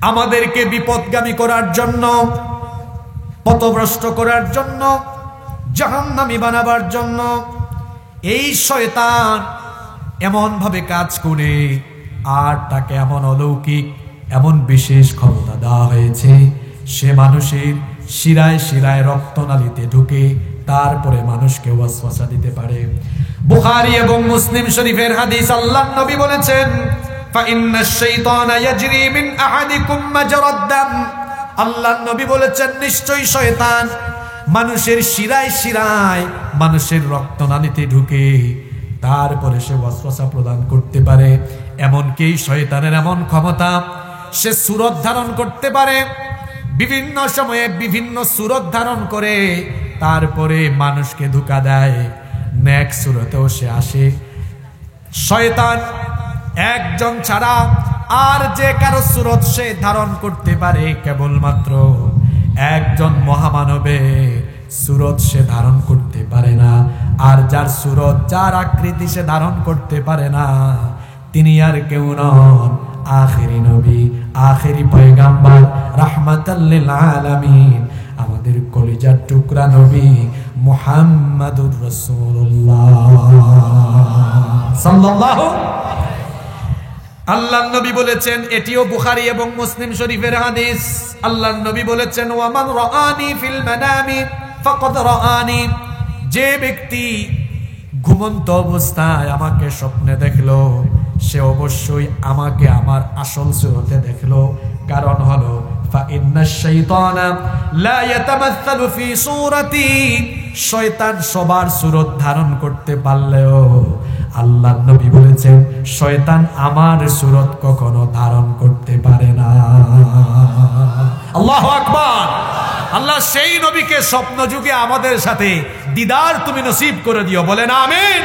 আমাদেরকে বিপদগামী করার জন্য, পথভ্রষ্ট করার জন্য, জাহান্নামী বানাবার জন্য এই শয়তান এমন ভাবে কাজ করে। আর তাকে এমন অলৌকিক, এমন বিশেষ ক্ষমতা দেওয়া হয়েছে, সে মানুষের শিরায় শিরায় রক্তনালীতে ঢুকে তারপরে মানুষকে ওয়াসওয়াসা দিতে পারে। বুখারী এবং মুসলিম শরীফের হাদিস, আল্লাহর নবী বলেছেন, ফাইন্নাশ শাইতানা ইয়াজরি মিন আহাদিকুম মাজরাদ দাম। আল্লাহর নবী বলেছেন, নিশ্চয়ই শয়তান মানুষের শিরায় শিরায়, মানুষের রক্তনালীতে ঢুকে তারপরে সে ওয়াসওয়াসা প্রদান করতে পারে। এমনকি শয়তানের এমন ক্ষমতা, সে সূরত ধারণ করতে পারে, বিভিন্ন সময়ে বিভিন্ন সূরত ধারণ করে তারপরে মানুষকে ধোঁকা দেয়। নেক সূরতেও সে আসে। শয়তান একজন ছাড়া আর যে কারো সূরত সে ধারণ করতে পারে, কেবলমাত্র একজন মহামানবের সূরত সে ধারণ করতে পারে না। আর যার সূরত, যার আকৃতি সে ধারণ করতে পারে না, তিনি আর কেউ নন, আখেরি নবী, আখেরি পয়গাম্বর, রাহমাতাল লিল আলামিন, আমাদের কলিজার টুকরা নবী মুহাম্মাদুর রাসূলুল্লাহ সাল্লাল্লাহু। আল্লাহর নবী বলেছেন, এটিও বুখারী এবং মুসলিম শরীফের হাদিস, আল্লাহর নবী বলেছেন, ওয়া মান রাআনি ফিল মানামি ফাকাদ রাআনি। যে ব্যক্তি ঘুমন্ত অবস্থায় আমাকে স্বপ্নে দেখলো, সে অবশ্যই আমাকে আমার আসল সূরতে দেখলো। কারণ হলো ফাইন্নাশ শাইতানা লা ইয়াতামাসসালু ফি সূরাতি। শয়তান সবার সূরত ধারণ করতে পারলেও আল্লাহর নবী বলেছেন, শয়তান আমার সূরত কখনো ধারণ করতে পারে না। আল্লাহু আকবার। আল্লাহ সেই নবীকে স্বপ্ন যুগে আমাদের সাথে দিদার তুমি নসিব করে দিও, বলেন আমিন।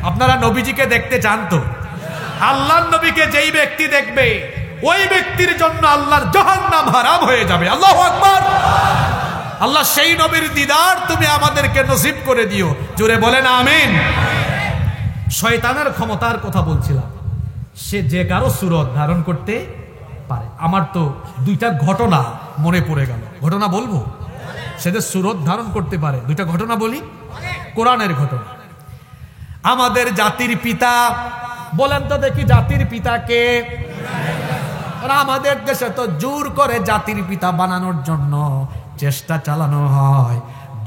আপনারা নবীজিকে দেখতে চান তো? আল্লাহর নবীকে যেই ব্যক্তি দেখবে, ওই ব্যক্তির জন্য আল্লাহর জাহান্নাম হারাম হয়ে যাবে। আল্লাহু আকবার। আল্লাহ সেই নবীর দিদার তুমি আমাদেরকে নসিব করে দিও, জোরে বলেন আমিন। শয়তানের ক্ষমতার কথা বলছিলাম, সে যে কারো সূরত ধারণ করতে পারে। আমার তো দুইটা ঘটনা মনে পড়ে গেল, ঘটনা বলবো। সে যে সূরত ধারণ করতে পারে, দুইটা ঘটনা বলি, কোরআনের ঘটনা। আমাদের জাতির পিতা, বলেন তো দেখি জাতির পিতা কে? আমাদের দেশে তো জোর করে জাতির পিতা বানানোর জন্য চেষ্টা চালানো হয়,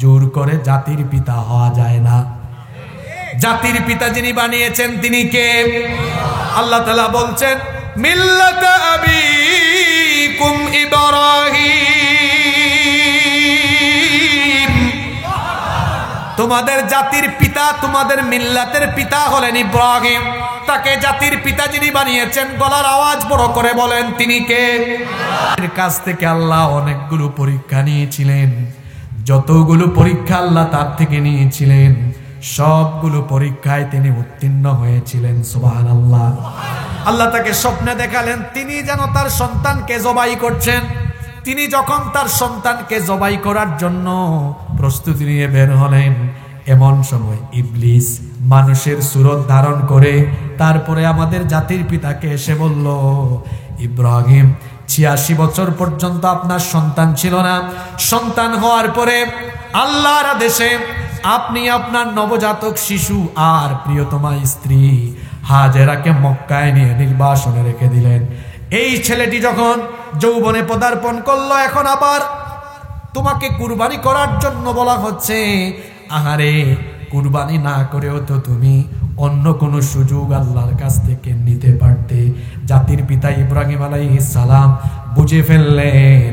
জোর করে জাতির পিতা হওয়া যায় না। জাতির পিতা যিনি বানিয়েছেন তিনি কে? আল্লাহ তাআলা বলছেন, মিল্লাতা আবিকুম ইব্রাহিম। তোমাদের জাতির পিতা, তোমাদের মিল্লাতের পিতা হলেন ইব্রাহিম। তাকে জাতির পিতা যিনি বানিয়েছেন, গলার আওয়াজ বড় করে বলেন তিনি কে? এর কাছ থেকে আল্লাহ অনেকগুলো পরীক্ষা নিয়েছিলেন। যতগুলো পরীক্ষা আল্লাহ তার থেকে নিয়েছিলেন, সবগুলো পরীক্ষায় তিনি উত্তীর্ণ হয়েছিলেন। সুবহানাল্লাহ। আল্লাহ তাকে স্বপ্নে দেখালেন তিনি যেন তার সন্তানকে জবাই করছেন। তিনি যখন তার সন্তানকে জবাই করার জন্য প্রস্তুতি নিয়ে বের হলেন, এমন সময় ইবলিস মানুষের সূরত ধারণ করে তারপরে আমাদের জাতির পিতাকে এসে বলল, ইব্রাহিম, ৮৬ বছর পর্যন্ত আপনার সন্তান ছিল না। সন্তান হওয়ার পরে আল্লাহর আদেশে আপনি আপনার নবজাতক শিশু আর প্রিয়তমা স্ত্রী হাজেরাকে মক্কায় নিয়ে নির্বাসনে রেখে দিলেন। এই ছেলেটি যখন যৌবনে পদার্পণ করলো, এখন আবার তোমাকে কুরবানি করার জন্য বলা হচ্ছে। আহারে, কুরবানি না করেও তো তুমি অন্য কোন সুযোগ আল্লাহর কাছ থেকে নিতে পারতে। জাতির পিতা ইব্রাহিম আলাইহিস সালাম বুঝে ফেললেন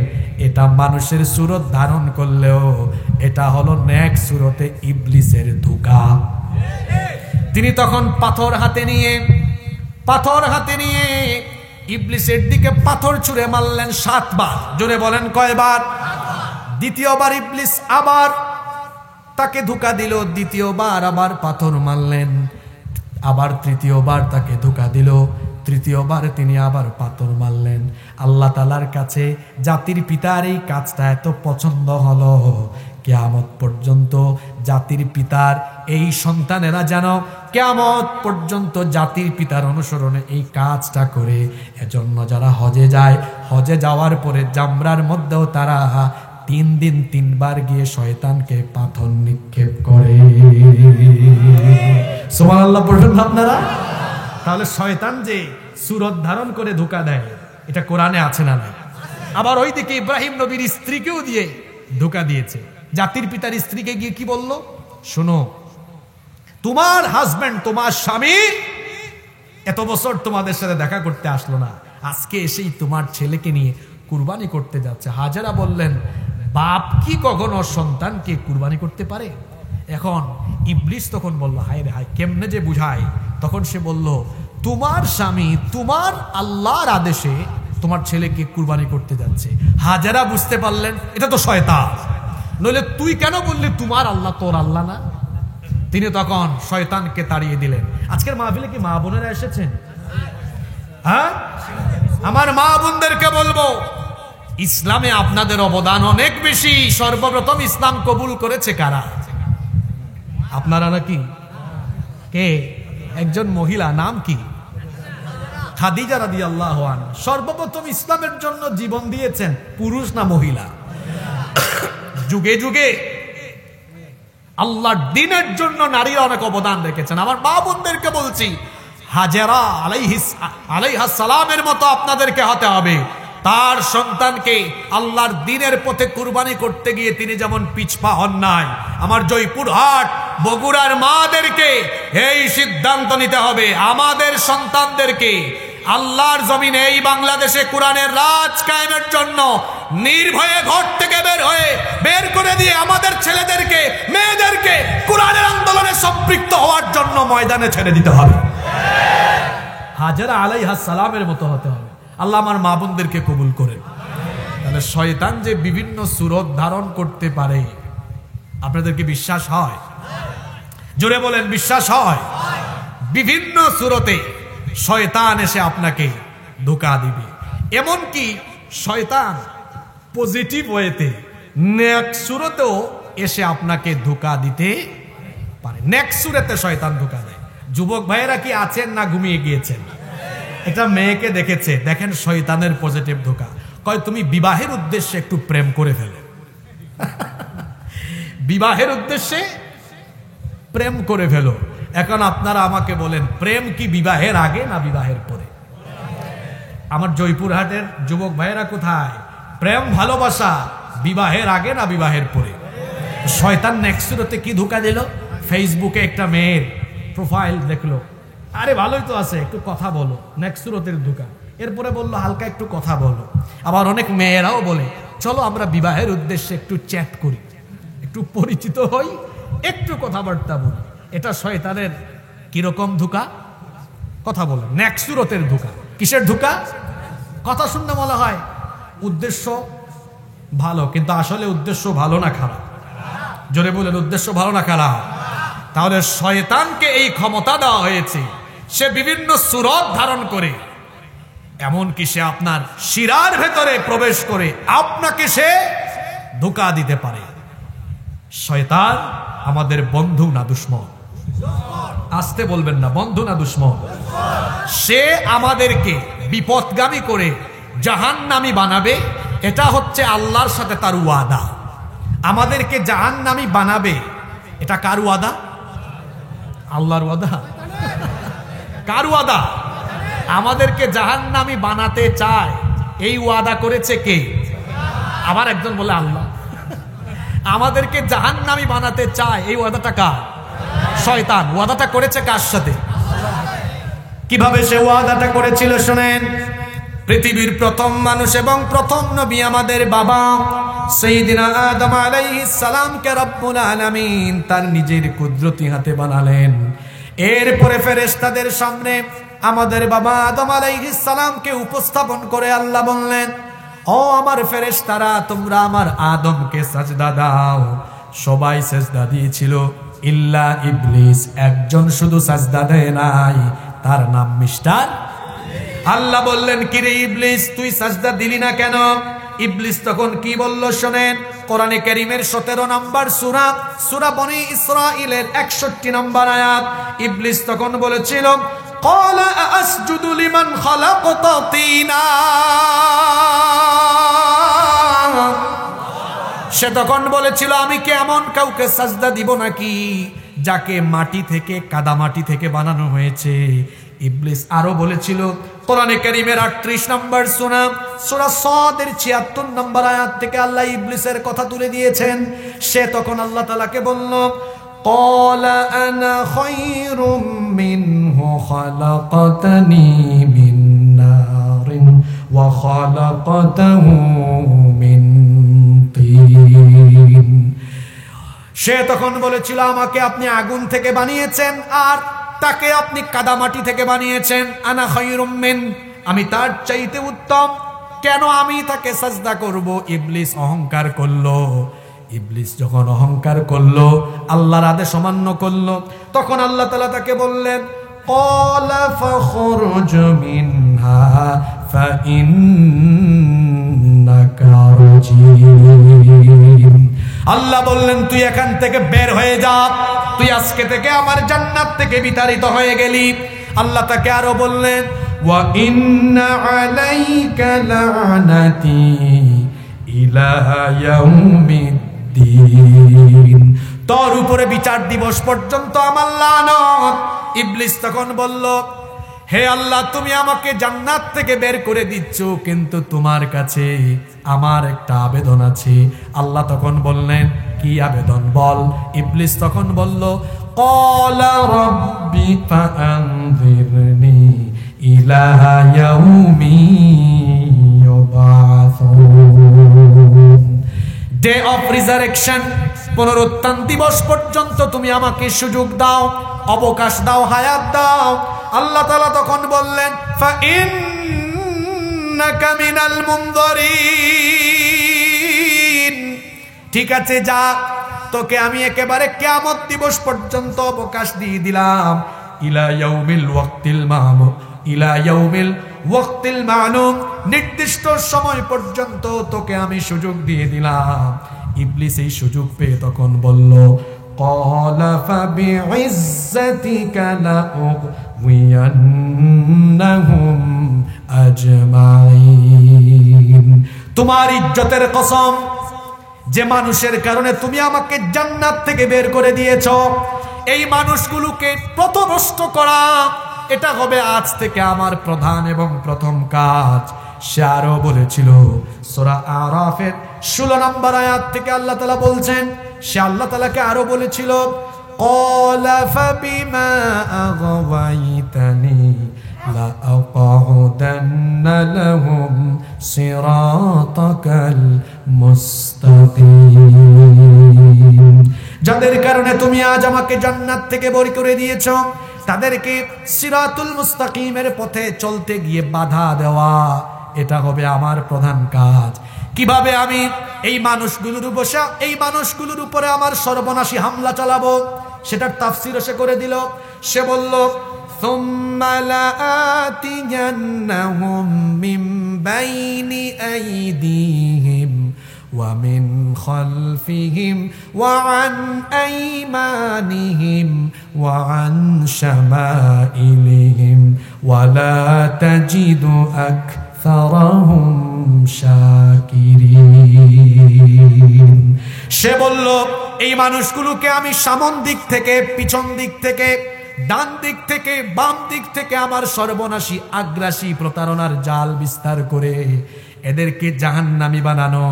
এটা মানুষের সূরত ধারণ করলেও এটা হলো নেক সূরতে ইবলিসের ধোঁকা। তিনি তখন পাথর হাতে নিয়ে ইবলিসের দিকে পাথর ছুঁড়ে মারলেন ৭ বার। জোরে বলেন কয়বার? দ্বিতীয়বার ইবলিস আবার তাকে ধোঁকা দিল, দ্বিতীয়বার আবার পাথর মারলেন, আবার তৃতীয়বার তাকে ধোঁকা দিল, তৃতীয়বার তিনি আবার পাথর মারলেন। আল্লাহ তাআলার কাছে জাতির পিতার এই কাজটা এত পছন্দ হলো, কিয়ামত পর্যন্ত জাতির পিতার এই সন্তানেরা যেন কিয়ামত পর্যন্ত জাতির পিতার অনুসরণে এই কাজটা করে। এজন্য যারা হজে যায়, হজে যাওয়ার পরে জামরার মধ্যেও তারা 3 দিন 3 বার গিয়ে শয়তানকে পাথর নিক্ষেপ করে। সুবহানাল্লাহ পড়বেন না আপনারা? তাহলে শয়তান যে সূরত ধারণ করে ধোঁকা দেয়, এটা কোরআনে আছে না নাই? আবার ওইদিকে ইব্রাহিম নবীর স্ত্রীকেও দিয়ে ধোঁকা দিয়েছে। জাতির পিতার স্ত্রীকে গিয়ে কি বলল? শোনো, তোমার হাজবেন্ড, তোমার স্বামী এত বছর তোমাদের সাথে দেখা করতে আসলো না, আজকে এসেই তোমার ছেলেকে নিয়ে কুরবানি করতে যাচ্ছে। হাজেরা বললেন, বাপ কি কখনো সন্তানকে কুরবানি করতে পারে? এখন ইবলিস তখন বলল, হায় রে হায়, কেমনে যে বুঝায়। তখন সে বলল, তোমার স্বামী তোমার আল্লাহর আদেশে তোমার ছেলেকে কুরবানি করতে যাচ্ছে। হাজেরা বুঝতে পারলেন এটা তো শয়তান, নইলে তুই কেন বললি তোমার আল্লাহ তোর আল্লাহ না? তিনি তখন শয়তানকে তাড়িয়ে দিলেন। আজকের মাহফিলে কি মা বোনেরা এসেছেন? হ্যাঁ, আমার মা বোনদেরকে বলবো, ইসলামে আপনাদের অবদান অনেক বেশি। সর্বপ্রথম ইসলাম কবুল করেছে কারা? আপনারা নাকি? কে? একজন মহিলা, নাম কি? খাদিজা রাদিয়াল্লাহু আনহা সর্বপ্রথম ইসলামের জন্য জীবন দিয়েছেন। পুরুষ না মহিলা? যুগে যুগে আল্লাহর দ্বীনের জন্য নারীরা অনেক অবদান রেখেছেন। আমার মা বোনদেরকে বলছি, হাজেরা আলাইহিস সালামের মতো আপনাদেরকে হতে হবে। তার সন্তানকে আল্লাহর দ্বীনের পথে কুরবানি করতে গিয়ে তিনি যেমন পিছপা হন নাই, আমার জয়পুরহাট বগুড়ার মাদেরকে এই সিদ্ধান্ত নিতে হবে, আমাদের সন্তানদেরকে আল্লাহর জমিনে এই বাংলাদেশে কোরআনের রাজ কায়েমের জন্য নির্ভয়ে ঘর থেকে বের করে দিয়ে আমাদের ছেলেদেরকে মেয়েদেরকে কোরআনের আন্দোলনে সম্পৃক্ত হওয়ার জন্য ময়দানে ছেড়ে দিতে হবে। হাজেরা আলাইহিস সালামের মতো হতে হবে। আল্লাহ আমার মা বোনদেরকে কবুল করেন। তাহলে শয়তান যে বিভিন্ন সূরত ধারণ করতে পারে, আপনাদেরকে বিশ্বাস হয়? জোরে বলেন, বিশ্বাস হয়? বিভিন্ন সূরতে শয়তান এসে আপনাকে ধোঁকা দিবে। এমনকি শয়তান পজিটিভ ওয়েতে নেক সূরতেও এসে আপনাকে ধোঁকা দিতে পারে। নেক সূরতে শয়তান ধোঁকা দেয়। যুবক ভাইয়েরা কি আছেন না ঘুমিয়ে গিয়েছেন? একটা মেয়েকে দেখেছে, দেখেন শয়তানের পজিটিভ ধোঁকা। কয়, তুমি বিবাহের উদ্দেশ্যে একটু প্রেম করে ফেলে। বিবাহের উদ্দেশ্যে প্রেম করে ফেলো। এখন আপনারা আমাকে বলেন, প্রেম কি বিবাহের আগে না বিবাহের পরে? আমার জয়পুরহাটের যুবক ভাইয়েরা কোথায়? প্রেম ভালোবাসা বিবাহের আগে না বিবাহের পরে? শয়তান নেক্সট সুরতে কি ধোঁকা দিল? ফেসবুকে একটা মেয়ের প্রোফাইল দেখলো, আরে ভালোই তো আছে, একটু কথা বলো, নেক্সট সুরতের ধোঁকা। এরপরে বললো হালকা একটু কথা বলো। আবার অনেক মেয়েরাও বলে, চলো আমরা বিবাহের উদ্দেশ্যে একটু চ্যাট করি, একটু পরিচিত হই, একটু কথাবার্তা বলি। এটা শয়তানের কিরকম ধোঁকা? কথা বলে, নেক্সট সুরতের ধোঁকা। কিসের ধোঁকা? কথা শুনতে বলা হয় উদ্দেশ্য ভালো, কিন্তু আসলে উদ্দেশ্য ভালো না খারাপ? জোরে বলেন, উদ্দেশ্য ভালো না খারাপ? তাহলে শয়তানকে এই ক্ষমতা দেওয়া হয়েছে, সে বিভিন্ন সূরত ধারণ করে, এমনকি সে আপনার শিরার ভেতরে প্রবেশ করে আপনাকে সে ধোঁকা দিতে পারে। শয়তান আমাদের বন্ধু না দুশমন? আসতে বলবেন না, বন্ধু না দুশমন? সে আমাদেরকে বিপদগামী করে জাহান্নামী বানাবে, এটা হচ্ছে আল্লাহর সাথে তার ওয়াদা। আমাদেরকে জাহান্নামী বানাবে, এটা কার ওয়াদা? আল্লাহর ওয়াদা। কার ওয়াদা? আমাদেরকে জাহান্নামী বানাতে চায়, এই ওয়াদা করেছে কে? আবার একজন বলে আল্লাহ। আমাদেরকে জাহান্নামী বানাতে চায়, এই ওয়াদাটা কার? শয়তান। ওয়াদাটা করেছে কার সাথে? কিভাবে সে ওয়াদাটা করেছিল শুনেন। পৃথিবীর প্রথম মানুষ এবং প্রথম নবী আমাদের বাবা সাইয়্যিদিনা আদম আলাইহিস সালামকে রব্বুল আলামিন তার নিজের কুদরতি হাতে বানালেন। এরপরে ফেরেশতাদের সামনে আমাদের বাবা আদম আলাইহিস সালামকে উপস্থাপন করে আল্লাহ বললেন, ও আমার ফেরেশতারা, তোমরা আমার আদমকে সাজদা দাও। সবাই সাজদা দিয়েছিল, ইল্লা ইবলিস, একজন শুধু সাজদা দেয় নাই, তার নাম মিস্টার আল্লাহ বললেন, কিরে ইবলিস, তুই সাজদা দিলি না কেন? ইবলিস তখন কি বলল শোনেন, কোরআনে কারীমের 17 নম্বর সূরা, সূরা বনী ইসরাঈলের 61 নম্বর আয়াত। ইবলিস তখন বলেছিল, ক্বালা আসজুদু লিমান খালাকতা তিনা। সে তখন বলেছিল, আমি কি এমন কাউকে সাজদা দিব নাকি যাকে মাটি থেকে, কাদা মাটি থেকে বানানো হয়েছে? ইবলিস আরো বলেছিল, কোরআনে কারীমের 38 নম্বর সূরা, সূরা সাদের 76 নম্বর আয়াত থেকে আল্লাহ ইবলিসের কথা তুলে দিয়েছেন। সে তখন আল্লাহ তাআলাকে বলল, ক্বালা আনা খায়রুম মিনহু খালাকতানি মিন নারিন ওয়া খালাকতাহু মিন তিন। সে তখন বলেছিল, আমাকে আপনি আগুন থেকে বানিয়েছেন আর তাকে আপনি কাদামাটি থেকে বানিয়েছেন। আনা খায়রুম মিন, আমি তার চাইতে উত্তম, কেন আমি তাকে সাজদা করব? ইবলিস অহংকার করলো। ইবলিস যখন অহংকার করলো, আল্লাহর আদেশ অমান্য করলো, তখন আল্লাহ তাআলা তাকে বললেন, ক্বালা ফাখরুজ মিনহা ফাইন্নাকা রাজিম। আল্লাহ বললেন, তুই এখান থেকে বের হয়ে যা, তুই আজকে থেকে আমার জান্নাত থেকে বিতাড়িত হয়ে গেলি। আল্লাহ তাকে আরো বললেন, ওয়া ইন্না আলাইকা লানাতি ইলা ইয়াউমিদ্দিন, তোর উপরে বিচার দিবস পর্যন্ত আমার লানত। ইবলিস তখন বলল, হে আল্লাহ, তুমি আমাকে জান্নাত থেকে বের করে দিচ্ছ, কিন্তু তোমার কাছে আমার একটা আবেদন আছে। আল্লাহ তখন বললেন, কি আবেদন বল? ইবলিস তখন বলল, ক্বালা রাব্বি ফাআনযিরনি ইলা ইয়াউমি ইউবাসুন, ডে অফ রিজারেকশন, পুনরুত্থান দিবস পর্যন্ত তুমি আমাকে সুযোগ দাও, অবকাশ দাও, হায়াত দাও। আল্লাহ তাআলা তখন বললেন, ফাইন্নাকা মিনাল মুনযারিন, ঠিক আছে যা, তোকে আমি একেবারে কিয়ামত দিবস পর্যন্ত অবকাশ দিয়ে দিলাম। ইলা ইয়াউমিল ওয়াক্তিল মা'লুম, ইলা ইয়াউমিল ওয়াক্তিল মা'লুম, নির্দিষ্ট সময় পর্যন্ত তোকে আমি সুযোগ দিয়ে দিলাম। ইবলিস এই সুযোগ পেয়ে তখন বলল, ক্বালা ফাবিইজ্জাতিকা লাউগওয়িয়ান্নাহুম আজমাইন, তোমার ইজ্জতের কসম, যে মানুষের কারণে তুমি আমাকে জান্নাত থেকে বের করে দিয়েছ, এই মানুষগুলোকে পথভ্রষ্ট করা, এটা হবে আজ থেকে আমার প্রধান এবং প্রথম কাজ। সে আরো বলেছিল, সূরা আরাফের 16 নম্বর আয়াত থেকে আল্লাহ তাআলা বলছেন, সে আল্লাহ তাআলাকে আরো বলেছিল, ক্বালা ফাবিমা আগাওয়াইতানি লাআকউদান্না লাহুম সিরাতাকাল মুস্তাকিম, যাদের কারণে তুমি আজ আমাকে জান্নাত থেকে বের করে দিয়েছো, তাদেরকে সিরাতুল মুস্তাকিমের পথে চলতে গিয়ে বাধা দেওয়া, এটা হবে আমার প্রধান কাজ। কিভাবে আমি এই মানুষগুলোর উপরে আমার সর্বনাশী হামলা চালাবো, সেটার তাফসীর সে করে দিল। সে বলল, সুম্মা লাআতিয়ান্নাহুম মিন বাইনি আইদিহিম ওয়া মিন খালফিহিম ওয়া আন আইমানিহিম ওয়া আন শামাইলিহিম ওয়া লা তাজিদু আকসারাহুম শাকিরিন। সে বলল, এই মানুষগুলোকে আমি সামন দিক থেকে, পিছন দিক থেকে, ডান দিক থেকে, বাম দিক থেকে আমার সর্বনাশী, আগ্রাসী, প্রতারণার জাল বিস্তার করে এদেরকে জাহান্নামী বানানো,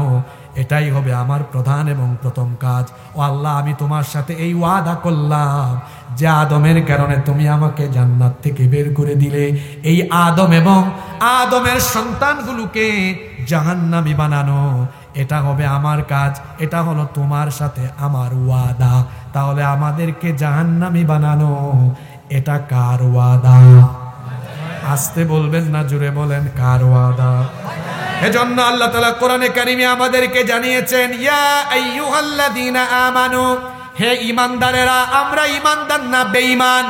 এটাই হবে আমার প্রধান এবং প্রথম কাজ। ও আল্লাহ, আমি তোমার সাথে এই ওয়াদা করলাম যে আদমের কারণে তুমি আমাকে জান্নাত থেকে বের করে দিলে, এই আদম এবং আদমের সন্তানগুলোকে জাহান্নামী বানানো, এটা হবে আমার কাজ, এটা হলো তোমার সাথে আমার ওয়াদা। তাহলে আমাদেরকে জাহান্নামী বানানো, এটা কার ওয়াদা? আস্তে বলবেন না, জোরে বলেন, কার ওয়াদা? এজন্য আল্লাহ তাআলা কোরআনে কারীমে আমাদেরকে জানিয়েছেন, ইয়া আইয়ুহাল্লাযীনা আমানু, হে ঈমানদারেরা, আমরা ঈমানদার না বেঈমান?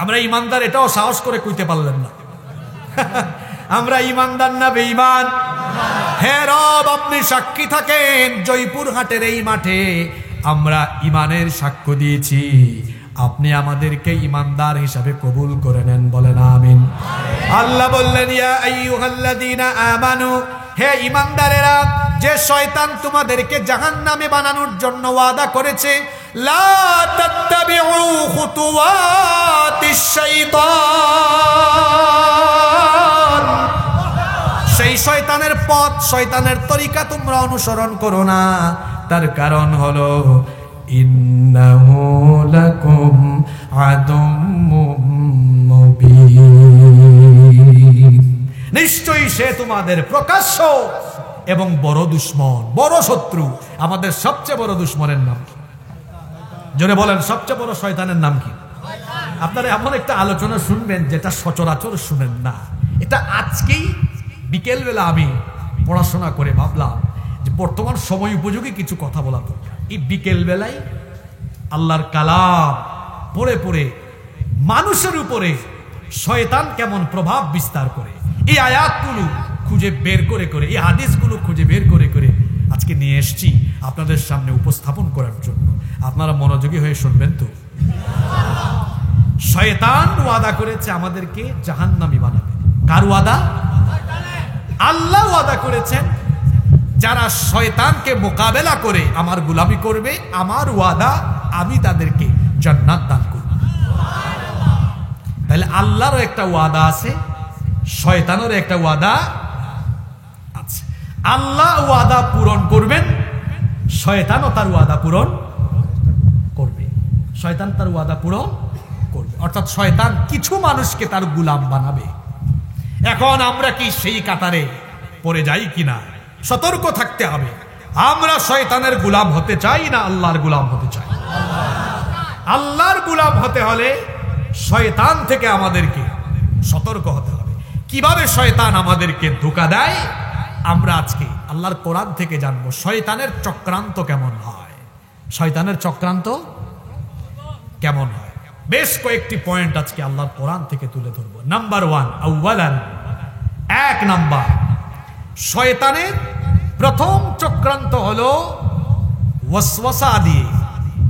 আমরা ঈমানদার এটাও সাহস করে কইতে পারলেন না। আমরা ইমানদার না বেঈমান? হে রব, আপনি সাক্ষী থাকেন, জয়পুরহাটের এই মাঠে আমরা ইমানের সাক্ষ্য দিয়েছি, আপনি আমাদেরকে ইমানদার হিসাবে কবুল করে নেন, বলেন আমিন। আল্লাহ বললেন, ইয়া আইয়ুহাল্লাযীনা আমানু, হে ইমানদারেরা, যে শয়তান তোমাদেরকে জাহান্নামে বানানোর জন্য ওয়াদা করেছে, লা তাত্তাবিউ খুতুওয়াতিশ শাইতান, সেই শয়তানের পথ, শয়তানের তরিকা তোমরা অনুসরণ করো না। তার কারণ হলো ইন্নাহু লাকুম আদুম্মুম মুবিন, নিশ্চয়ই সে তোমাদের প্রকাশ্য এবং বড় দুশমন, বড় শত্রু। আমাদের সবচেয়ে বড় দুশমনের নাম কি? জোরে বলেন, সবচেয়ে বড় শয়তানের নাম কি? আপনারা এমন একটা আলোচনা শুনবেন যেটা সচরাচর শুনেন না। এটা আজকেই বিকেলবেলা আমি পড়াশোনা করে ভাবলাম যে বর্তমান সময় উপযোগী কিছু কথা বলা দরকার। এই বিকেলবেলায় আল্লাহর কালাম পড়ে পড়ে মানুষের উপরে শয়তান কেমন প্রভাব বিস্তার করে, এই আয়াতগুলো খুঁজে বের করে করে, এই হাদিসগুলো খুঁজে বের করে করে আজকে নিয়ে এসেছি আপনাদের সামনে উপস্থাপন করার জন্য। আপনারা মনোযোগী হয়ে শুনবেন তো। শয়তান ওয়াদা করেছে আমাদেরকে জাহান্নামী বানাবে। কার ওয়াদা? আল্লাহ ওয়াদা করেছেন যারা শয়তানকে মোকাবেলা করে আমার গোলামি করবে, আমার ওয়াদা আমি তাদেরকে জান্নাত দান করব। তাহলে আল্লাহরও একটা ওয়াদা আছে, শয়তানেরও একটা ওয়াদা আছে। আল্লাহ ওয়াদা পূরণ করবেন, শয়তানও তার ওয়াদা পূরণ করবে। শয়তান তার ওয়াদা পূরণ করবে, অর্থাৎ শয়তান কিছু মানুষকে তার গোলাম বানাবে। এখন আমরা কি সেই কাতারে পড়ে যাই কিনা সতর্ক থাকতে হবে। আমরা শয়তানের গোলাম হতে চাই না আল্লাহর গোলাম হতে চাই? আল্লাহর গোলাম হতে হলে শয়তান থেকে আমাদেরকে সতর্ক হতে হবে। কিভাবে শয়তান আমাদেরকে ধোঁকা দেয় আমরা আজকে আল্লাহর কোরআন থেকে জানবো। শয়তানের চক্রান্ত কেমন হয়, শয়তানের চক্রান্ত কেমন হয়, বেশ কয়েকটি পয়েন্ট আজকে আল্লাহর কোরআন থেকে তুলে ধরবো। নাম্বার 1, আউয়ালান, 1 নাম্বার, শয়তানের প্রথম চক্রান্ত হলো ওয়াসওয়াসা দিয়ে,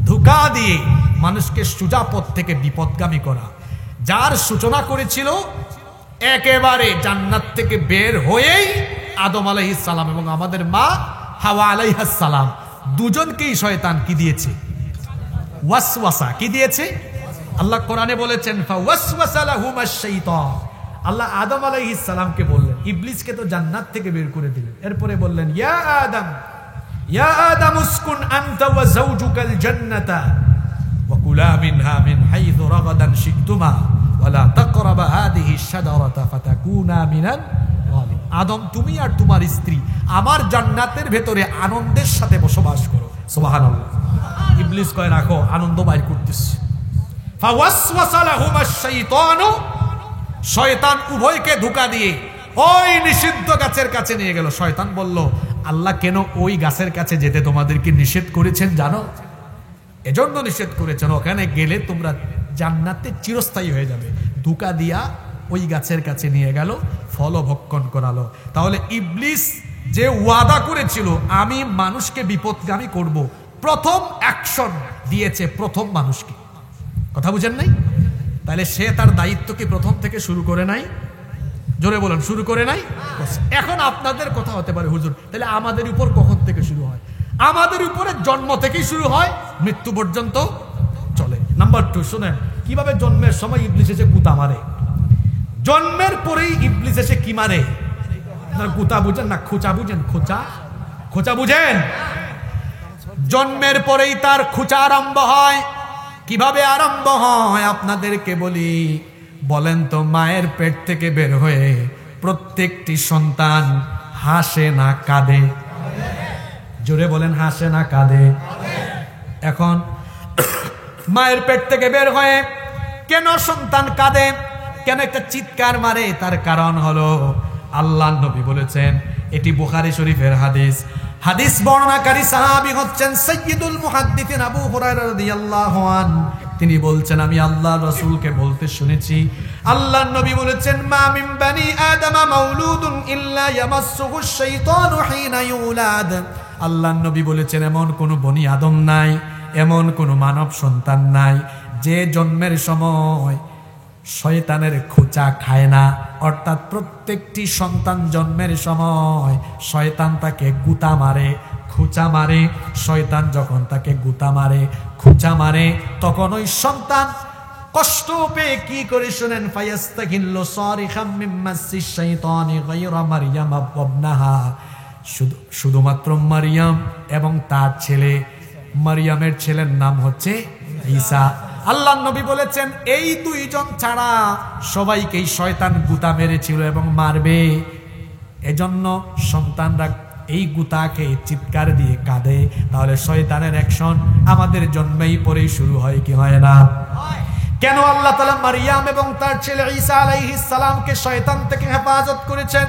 ধোঁকা দিয়ে মানুষকে সোজা পথ থেকে বিপদগামী করা। যার সূচনা করেছিল একেবারে জান্নাত থেকে বের হয়েই আদম আলাইহিস সালাম এবং আমাদের মা হাওয়া আলাইহিস সালাম, দুজনকেই শয়তান কি দিয়েছে? ওয়াসওয়াসা। কি দিয়েছে? আল্লাহ কোরআনে বলেছেন ফাওয়াসওয়াসা লাহুমাশ শাইতান। আল্লাহ আদম আলাইহিস সালামকে বললেন, ইবলিসকে তো জান্নাত থেকে বের করে দিলেন, এরপরে বললেন ইয়া আদম উসকুন আনতা ওয়া যাওজুকাল জান্নাতা ওয়া কুলা মিনহা মিন হাইযু রাগাদান শি'তুমা ওয়া লা তাকরাবা হাযিহিশ শাজারাতা ফাতাকুনা মিনাল যালিমিন। আদম, তুমি আর তোমার স্ত্রী আমার জান্নাতের ভেতরে আনন্দের সাথে বসবাস করো। সুবহানাল্লাহ। ইবলিস কয় রাখো, আনন্দ বাইর করতেছি। ফাওয়াসওয়াসা লাহুমাশ শাইতানু, শয়তান উভয়কে ধোঁকা দিয়ে ওই নিষিদ্ধ গাছের কাছে নিয়ে গেল। শয়তান বলল, আল্লাহ কেন ওই গাছের কাছে যেতে তোমাদেরকে নিষেধ করেছেন জানো? এজন্য নিষেধ করেছেন, ওখানে গেলে তোমরা জান্নাতে চিরস্থায়ী হয়ে যাবে। ধোঁকা দিয়া ওই গাছের কাছে নিয়ে গেল, ফল ভক্ষণ করালো। তাহলে ইবলিস যে ওয়াদা করেছিল আমি মানুষকে বিপদগামী করব, প্রথম অ্যাকশন দিয়েছে প্রথম মানুষকে। কথা বুঝেন নাই? তাহলে সে তার দায়িত্বকে প্রথম থেকে শুরু করে নাই? জোরে বলেন, শুরু করে নাই? এখন আপনাদের কথা হতে পারে, হুজুর তাহলে আমাদের উপর কখন থেকে শুরু হয়? আমাদের উপরে জন্ম থেকেই শুরু হয়, মৃত্যু পর্যন্ত চলে। নাম্বার 2, শুনেন কিভাবে জন্মের সময় ইবলিস এসে কুতা মারে। জন্মের পরেই ইবলিস এসে কি মারে? কুতা বুঝেন না, খোঁচা বুঝেন? খোঁচা বুঝেন? জন্মের পরেই তার খোঁচা আরম্ভ হয়। কিভাবে আরম্ভ হয় আপনাদেরকে বলি। বলেন তো, মায়ের পেট থেকে বের হয়ে প্রত্যেকটি সন্তান হাসে না কাঁদে? জোরে বলেন, হাসে না কাঁদে? এখন মায়ের পেট থেকে বের হয়ে কেন সন্তান কাঁদে, কেন একটা চিৎকার মারে? তার কারণ হলো আল্লাহর নবী বলেছেন, এটি বুখারী শরীফের হাদিস। হাদিস বর্ণনাকারী সাহাবী হচ্ছেন সাইয়্যিদুল মুহাদ্দিসিন আবু হুরায়রা রাদিয়াল্লাহু আনহু। তিনি বলছেন আমি আল্লাহর রাসূলকে বলতে শুনেছি, আল্লাহর নবী বলেছেন মা মিন বানি আদম মাউলুদুন ইল্লা ইয়ামাসসুহু শাইতানু হিনা ইউলাদ। আল্লাহর নবী বলেছেন এমন কোন বনি আদম নাই, এমন কোন মানব সন্তান নাই যে জন্মের সময় শয়তানের খোঁচা খায় না। অর্থাৎ প্রত্যেকটি সন্তান জন্মের সময় শয়তান তাকে গুতা মারে, খোঁচা মারে। শয়তান যখন তাকে গুতা মারে, খোঁচা মারে, তখন ওই সন্তান কষ্ট পেয়ে কি করে শুনেন, ফায়াস্তাকিল্লু সারিখাম মিম্মাসিশ শাইতানি গায়রা মারইয়াম ওয়াবনাহা। শুধুমাত্র মারিয়াম এবং তার ছেলে, মারিয়ামের ছেলের নাম হচ্ছে ঈসা। আল্লাহর নবী বলেছেন এই দুইজন ছাড়া সবাইকেই শয়তান গুতা মেরেছিল এবং মারবে। এজন্য সন্তানরা এই গুতাকে চিৎকার দিয়ে কাঁদে। তাহলে শয়তানের অ্যাকশন আমাদের জন্মেই পরেই শুরু হয় কি হয় না? কেন আল্লাহ তাআলা মারিয়াম এবং তার ছেলে ঈসা আলাইহিস সালামকে শয়তান থেকে হেফাজত করেছেন?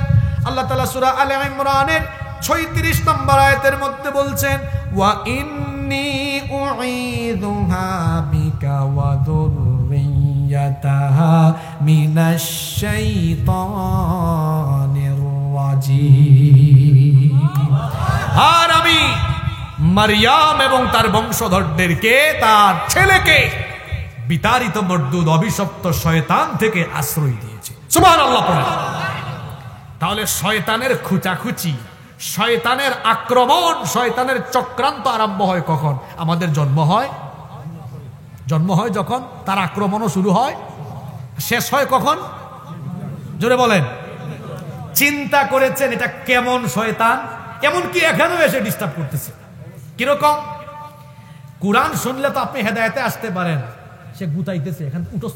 আল্লাহ তাআলা সূরা আলে ইমরানের 36 নম্বর আয়াতের মধ্যে বলছেন ওয়া ইন্নী উঈযুহা বিকা ওয়া যুররিয়াতাহা মিনাশ শাইতানির রাজীম। আর আমি মারিয়াম এবং তার বংশধরদেরকে, তার ছেলেকে বিতাড়িত মর্দুদ অভিশপ্ত শয়তান থেকে আশ্রয় দিয়েছি। সুবহানাল্লাহ পড়েন। তাহলে শয়তানের খুঁচাখুচি, শয়তানের আক্রমণ, শয়তানের চক্রান্ত আরম্ভ হয় কখন? আমাদের জন্ম হয় যখন। তার আক্রমণও শুরু হয়, শেষ হয় কখন? জোরে বলেন। চিন্তা করেছেন এটা কেমন শয়তান? এমনকি এখানেও এসে ডিস্টার্ব করতেছে। কিরকম? কুরআন শুনলে তো আপনি হেদায়েতে আসতে পারেন, সে গুতাইতেছে, এখান উঠোস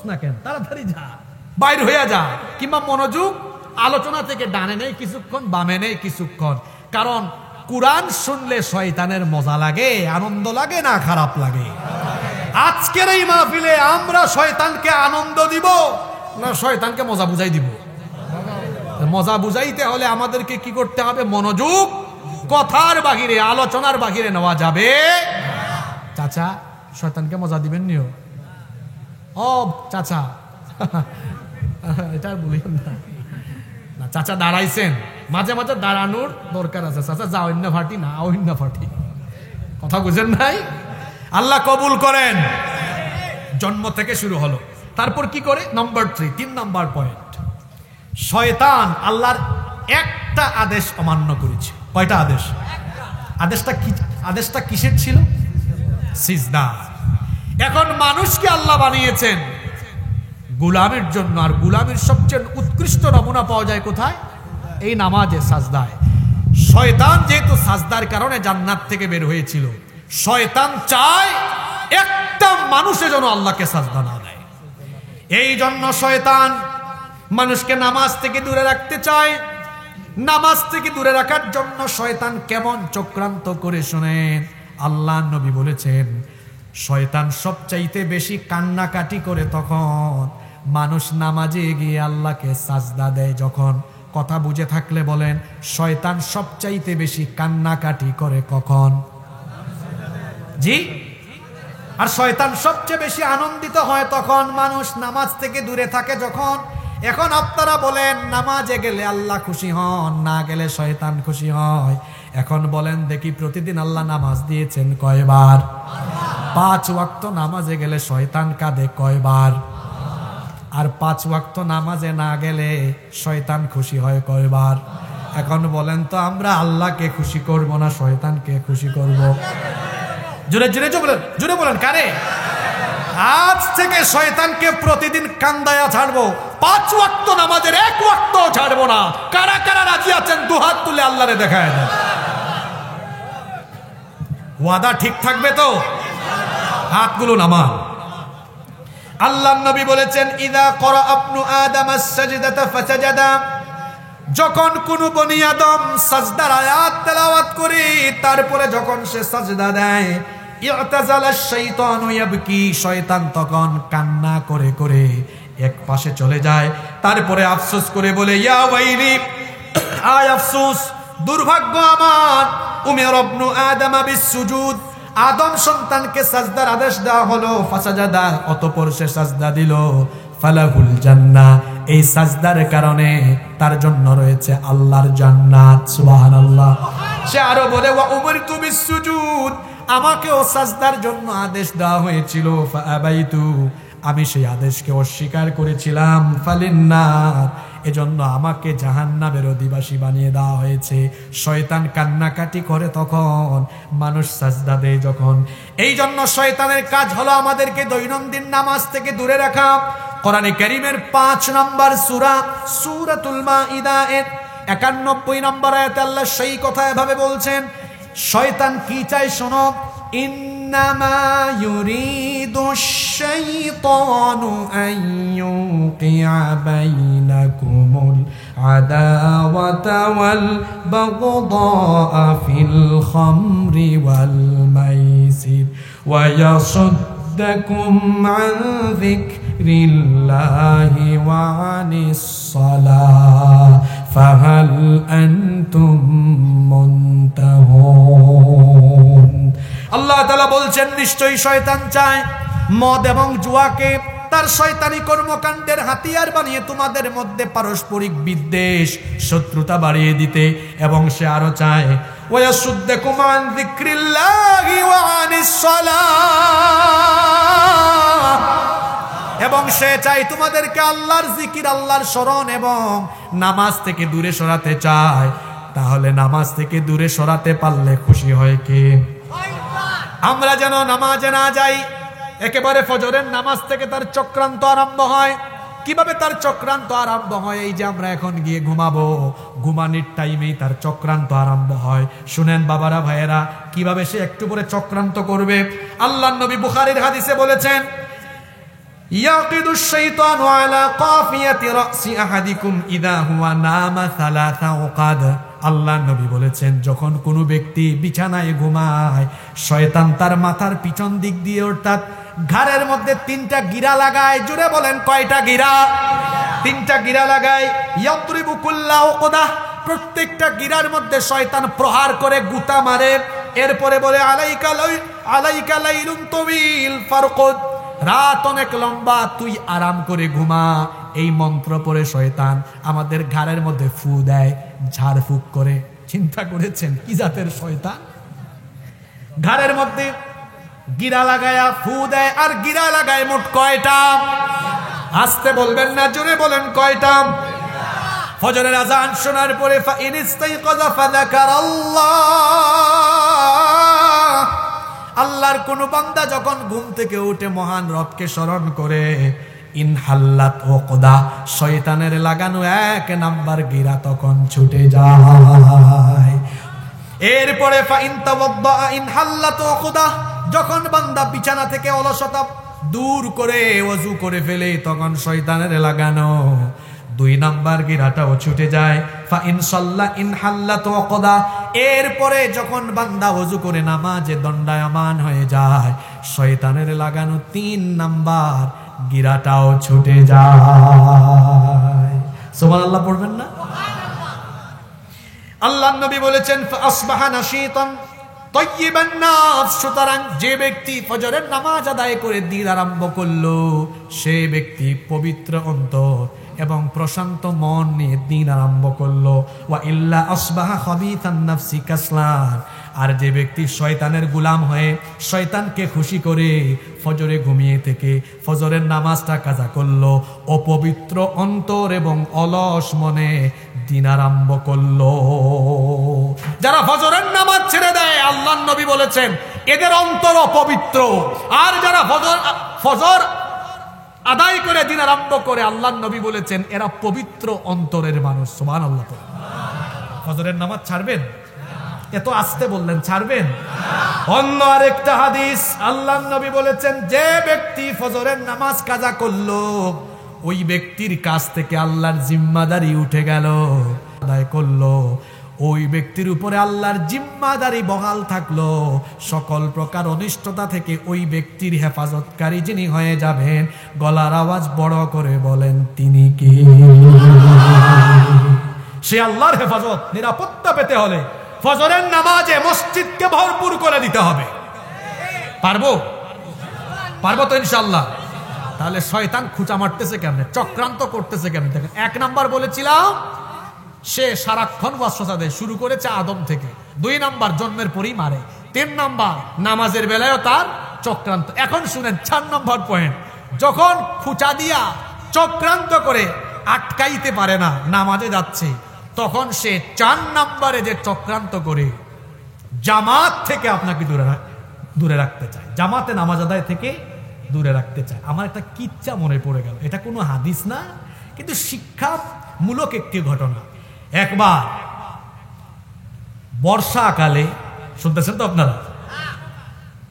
না কেন, তাড়াতাড়ি যা, বাইর হইয়া যা। কিংবা মনোযোগ আলোচনা থেকে ডানে নেই কিছুক্ষণ, বামে নেই কিছুক্ষণ। কারণ কুরআন শুনলে শয়তানের মজা লাগে, আনন্দ লাগে না খারাপ লাগে? আজকের এই মাহফিলে আমরা শয়তানকে আনন্দ দিব না শয়তানকে মজা বুঝাই দিব? মজা বুঝাইতে হলে আমাদেরকে কি করতে হবে? মনোযোগ কথার বাহিরে, আলোচনার বাহিরে নেওয়া যাবে। চাচা শয়তানকে মজা দিবেন নিও? ও চাচা এটা বলিও না। চাচা দাঁড়াইছেন, মাঝে মাঝে দাঁড়ানোর দরকার আছে। চাচা যা অন্য ফাটি না, অন্য ফাটি, কথা বুঝেন নাই? আল্লাহ কবুল করেন। জন্ম থেকে শুরু হলো। তারপর কি করে? নম্বর 3 নম্বর পয়েন্ট, শয়তান আল্লাহর একটা আদেশ অমান্য করেছে। কয়টা আদেশ? আদেশটা কিসের ছিল? সিজদা। এখন মানুষকে আল্লাহ বানিয়েছেন গোলামের জন্য, আর গোলামের সবচেয়ে উৎকৃষ্ট নমুনা পাওয়া যায় কোথায়? এই নামাজে, সাজদায়। শয়তান যেহেতু সাজদার কারণে জান্নাত থেকে বের হয়েছিল, শয়তান চায় একটা মানুষের জন্য আল্লাহকে সাজদা না দেয়। এই জন্য শয়তান মানুষকে নামাজ থেকে দূরে রাখতে চায়। নামাজ থেকে দূরে রাখার জন্য শয়তান কেমন চক্রান্ত করে শুনেন। আল্লাহ নবী বলেছেন শয়তান সবচাইতে বেশি কান্নাকাটি করে তখন মানুষ নামাজে গিয়ে আল্লাহকে সাজদা দেয় যখন। কথা বুঝে থাকলে বলেন, শয়তান সবচাইতে বেশি কান্নাকাটি করে কখন? জি। আর শয়তান সবচেয়ে বেশি আনন্দিত হয় তখন মানুষ নামাজ থেকে দূরে থাকে যখন। এখন আপনারা বলেন নামাজে গেলে আল্লাহ খুশি হন, না গেলে শয়তান খুশি হয়। এখন বলেন দেখি প্রতিদিন আল্লাহ নামাজ দিয়েছেন কয়বার? 5 ওয়াক্ত নামাজে গেলে শয়তান কাঁদে কয়বার? আর 5 ওয়াক্ত নামাজে না গেলে শয়তান খুশি হয় কয়বার? এখন বলেন তো আমরা আল্লাহকে খুশি করব না শয়তানকে খুশি করব? জোরে বলেন কারে? আজ থেকে শয়তানকে প্রতিদিন কান্দায়া ছাড়বো। 5 ওয়াক্ত নামাজের 1 ওয়াক্ত ছাড়বো না। কারা কারা রাজি আছেন দুহাত তুলে আল্লাহরে দেখায় দেন। ওয়াদা ঠিক থাকবে তো? হাতগুলো নামান। আল্লাহর নবী বলেছেন ইযা ক্বারা ইবনু আদম আস-সাজদাতা ফাসাজাদা, যখন কোন বনি আদম সাজদার আয়াত তেলাওয়াত করে তারপরে যখন সে সাজদা দেয়, ইআতাযালা আশ-শাইতানু ইয়াবকি, শয়তান তখন কান্না করে করে এক পাশে চলে যায়। তারপরে আফসোস করে বলে ইয়া ওয়াইলি, আয় আফসোস, দুর্ভাগ্য আমার, উমিরা ইবনু আদম বিস-সুজুদ, আদম সন্তানকে সাজদার আদেশ দেওয়া হলো, ফাসাজাদা, অতঃপর সে সাজদা দিল, ফালাহুল জান্নাহ, এই সাজদার কারণে তার জন্য রয়েছে আল্লাহর জান্নাত। সুবহানাল্লাহ। সে আরো বলে, ওয়া উমিরতু বিসসুজুদ, আমাকেও সাজদার জন্য আদেশ দেওয়া হয়েছিল, ফাআবাইতু, আমি সেই আদেশকে অস্বীকার করেছিলাম, ফালিন্নার, এজন্য আমাকে জাহান্নামের অধিবাসী বানিয়ে দেওয়া হয়েছে। শয়তান কান্নাকাটি করে তখন, মানুষ সাজদা দেয় যখন। এই জন্য শয়তানের কাজ হলো আমাদেরকে দৈনন্দিন নামাজ থেকে দূরে রাখা। কোরআনে কারীমের 5 নম্বর সূরা সূরাতুল মাইদা এর 91 নম্বর আয়াতে আল্লাহ সেই কথা এভাবে বলছেন, শয়তান কি চায় শোনো, ইন্নামা ইউরিদুশ শাইতানু আন ইউকিআ বাইনাকুমুল আদাওয়াতা ওয়াল বাগদা ফিল খামরি ওয়াল মাইসির ওয়া ইয়াসুদ্দাকুম আন যিকরিল্লাহি ওয়া আনিস সালাহ ফাহাল আনতুম মুনতাহুন। আল্লাহ তাআলা বলছেন, নিশ্চয়ই শয়তান চায় মদ এবং জুয়াকে তার শয়তানি কর্মকাণ্ডের হাতিয়ার বানিয়ে তোমাদের মধ্যে পারস্পরিক বিদ্বেষ, শত্রুতা বাড়িয়ে দিতে, এবং সে আরো চায় ওয়াসুদ্দাকুম আন যিকরিল্লাহি ওয়া আনিস সালাহ, এবং সে চায় তোমাদেরকে আল্লাহর জিকির, আল্লাহর স্মরণ এবং নামাজ থেকে দূরে সরাতে চায়। তাহলে নামাজ থেকে দূরে সরাতে পারলে খুশি হয় কে? আমরা যেন নামাজে না যাই, একেবারে ফজরের নামাজ থেকে তার চক্রান্ত আরম্ভ হয়। কিভাবে তার চক্রান্ত আরম্ভ হয়? এই যে আমরা এখন গিয়ে ঘুমাবো, ঘুমানির টাইমেই তার চক্রান্ত আরম্ভ হয়। শুনেন বাবারা, ভাইয়েরা, কিভাবে সে একটু পরে চক্রান্ত করবে। আল্লাহর নবী বুখারীর হাদিসে বলেছেন, ইয়াকিদুশ শাইতানু আলা কাফিয়াতি রাসি আহাদিকুম ইযা হুয়া নামা সালাসা ওয়াকাদ। আল্লাহর নবী বলেছেন, যখন কোনো ব্যক্তি বিছানায় ঘুমায়, শয়তান তার মাথার পিছন দিক দিয়ে অর্থাৎ ঘাড়ের মধ্যে 3টা গিরা লাগায়। জোরে বলেন, কয়টা গিরা? 3টা গিরা লাগায়। ইয়াদরিবু কুল্লা উকদাহ, প্রত্যেকটা গিরার মধ্যে শয়তান প্রহার করে গুতা মারে। এরপরে বলে, আলাইকা লাইলুন তাওয়িল ফারকুদ, রাত অনেক লম্বা, তুই আরাম করে ঘুমা। এই মন্ত্র পড়ে শয়তান আমাদের ঘাড়ের মধ্যে ফু দেয়, ঝাড়ফুঁক করে। চিন্তা করেছেন কি জাতের শয়তান? ঘাড়ের মধ্যে গিরা লাগায়া ফু দেয়, আর গিরা লাগায় মোট কয়টা? আস্তে বলবেন না, জোরে বলেন, কয়টা? ফজরের আযান শোনার পরে ফাইনিস্তাইকাযা ফাযাকারাল্লাহ, আল্লাহর কোন বান্দা যখন ঘুম থেকে উঠে মহান রবকে স্মরণ করে, ইনহাল্লাত ওকদা, শয়তানের লাগানো 1 নাম্বার গিরা তখন ছুটে যায়। এরপরে ফাইন তাওয়াদ্দা ইনহাল্লাত ওকদা, যখন বান্দা বিছানা থেকে অলসতা দূর করে ওযু করে ফেলে, তখন শয়তানের লাগানো 2 নাম্বার গিরাটাও ছুটে যায়। ফাইন সাল্লা ইনহাল্লাত ওকদা, এরপরে যখন বান্দা ওযু করে নামাজে দণ্ডায়মান হয়ে যায়, শয়তানের লাগানো 3 নাম্বার গিরাটাও ছুটে যায়। সুবহানাল্লাহ পড়বেন না? আল্লাহর নবী বলেছেন, ফাসবাহা নাশীতান তাইয়িবান নাফস, সুতরাং যে ব্যক্তি ফজরের নামাজ আদায় করে দিন আরম্ভ করলো, সে ব্যক্তি পবিত্র অন্তর এবং প্রশান্ত মন নিয়ে দিন আরম্ভ করলো। ওয়া ইল্লা আসবাহা খাবিথান নাফসি কাসলান, আর যে ব্যক্তি শয়তানের গোলাম হয়ে শয়তানকে খুশি করে ফজরে ঘুমিয়ে থেকে ফজরের নামাজটা কাজা করলো, অপবিত্র অন্তর এবং অলস মনে দিন আরম্ভ করলো। যারা ফজরের নামাজ ছেড়ে দেয়, আল্লাহর নবী বলেছেন এদের অন্তর অপবিত্র। আর যারা ফজর আদায় করে দিন আরম্ভ করে, আল্লাহর নবী বলেছেন এরা পবিত্র অন্তরের মানুষ। সুবহানাল্লাহ। ফজরের নামাজ ছাড়বেন? এত আস্তে বললেন, ছাড়বেন? অন্য আরেকটা হাদিস, আল্লাহর নবী বলেছেন যে ব্যক্তি ফজরের নামাজ কাজা করলো, ওই ব্যক্তির কাছ থেকে আল্লাহর জিম্মাদারি উঠে গেল। আদায় করলো, ওই ব্যক্তির উপরে আল্লাহর জিম্মাদারি বহাল থাকলো। সকল প্রকার অনিষ্টতা থেকে ওই ব্যক্তির হেফাজতকারী যিনি হয়ে যাবেন, গলার আওয়াজ বড় করে বলেন, তিনি কি? সে আল্লাহর হেফাজত, নিরাপত্তা পেতে হলে ফজরের নামাজে মসজিদকে ভরপুর করে দিতে হবে। পারবো পারবো তো ইনশাআল্লাহ। তাহলে শয়তান খুঁচা মারতেছে কেমনে, চক্রান্ত করতেছে কেমনে দেখেন। 1 নাম্বার বলেছিলাম সে সারাক্ষণ ওয়াসওয়াসা দেয়, শুরু করেছে আদম থেকে। 2 নাম্বার জন্মের পরেই মারে। 3 নাম্বার নামাজের বেলায়ও তার চক্রান্ত। এখন শুনেন 4 নাম্বার পয়েন্ট, যখন খুঁচা দিয়া চক্রান্ত করে আটকাইতে পারে না, নামাজে যাচ্ছে, তখন সে 4 নাম্বারে যে চক্রান্ত করে জামাত থেকে আপনাকে দূরে রাখতে চায়, জামাতে নামাজ আদায় থেকে দূরে রাখতে চায়। আমার একটা কিচ্ছা মনে পড়ে গেল, এটা কোনো হাদিস না কিন্তু শিক্ষামূলক একটি ঘটনা। একবার বর্ষাকালে, শুনতেছেন তো আপনারা,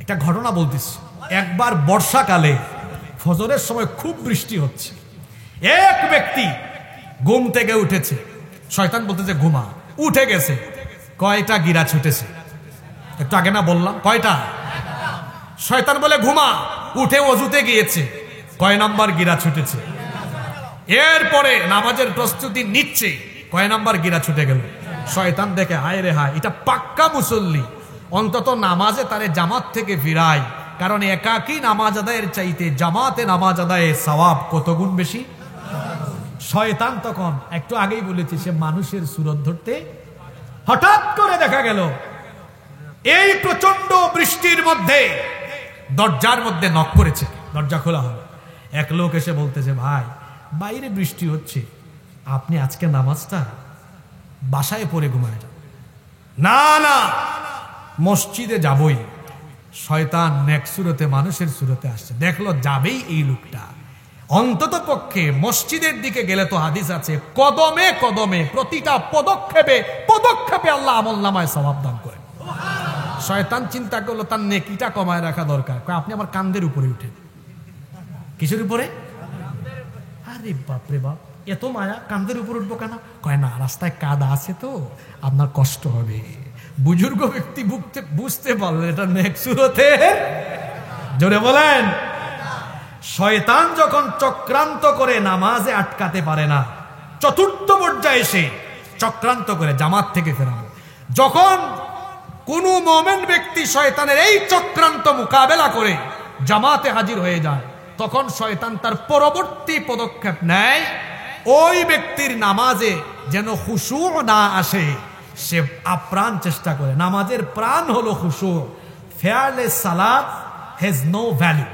একটা ঘটনা বলতেছি। একবার বর্ষাকালে ফজরের সময় খুব বৃষ্টি হচ্ছে, এক ব্যক্তি ঘুম থেকে উঠেছে, শয়তান বলতেছে ঘুমা, উঠে গেছে, কয়টা গিরা ছুটেছে, একটু আগে না বললাম কয়টা, শয়তান বলে ঘুমা, উঠে অজুতে গিয়েছে, কয় নাম্বার গিরা ছুটেছে। এরপরে নামাজের প্রস্তুতি নিচ্ছে, কয় নাম্বার গিরা ছুটে গেল। শয়তান দেখে হায় রে হায়, এটা পাক্কা মুসল্লি, অন্তত নামাজে তারে জামাত থেকে ফিরায়, কারণ একাকী নামাজ আদায়ের চাইতে জামাতে নামাজ আদায়ের সওয়াব কত গুণ বেশি। শয়তান তখন, একটু আগেই বলেছি, সে মানুষের সুরত ধরতে, হঠাৎ করে দেখা গেল এই প্রচন্ড বৃষ্টির মধ্যে দরজার মধ্যে নক করেছে, দরজা খোলা হলো। এক লোক এসে বলতেছে, ভাই বাইরে বৃষ্টি হচ্ছে, আপনি আজকে নামাজটা বাসায় পড়ে ঘুমায় যান। না না, মসজিদে যাবই। শয়তান নেক সুরতে মানুষের সুরতে আসছে, দেখলো যাবেই এই লোকটা, অন্তত পক্ষে মসজিদের দিকে গেলে তো হাদিস আছে কদমে কদমে প্রতিটা পদক্ষেপে পদক্ষেপে আল্লাহ আমলনামায় সওয়াব দান করেন। শয়তান চিন্তা করলো তার নেকিটা কমায় রাখা দরকার, আপনি আমার কাঁধের উপরে উঠেন। কিসের উপরে? আরে বাপরে বাপ, এত মায়া, কাঁধের উপর উঠবো কেন? কয় না, রাস্তায় কাদা আছে তো আপনার কষ্ট হবে। বুজুর্গ ব্যক্তি বুঝতে পারলেন এটা নেক সুরতে, জোরে বলেন। শয়তান যখন চক্রান্ত করে নামাজে আটকাতে পারে না, চতুর্থ পর্যায়ে এসে চক্রান্ত করে জামাত থেকে ফেরাবো। যখন কোন মুমিন ব্যক্তি শয়তানের এই চক্রান্ত মোকাবেলা করে জামাতে হাজির হয়ে যায়, তখন শয়তান তার পরবর্তী পদক্ষেপ নেয় ওই ব্যক্তির নামাজে যেন খুশু না আসে, সে আপ্রাণ চেষ্টা করে। নামাজের প্রাণ হলো খুশু। ফেয়ারলেস সালাত হ্যাজ নো ভ্যালু।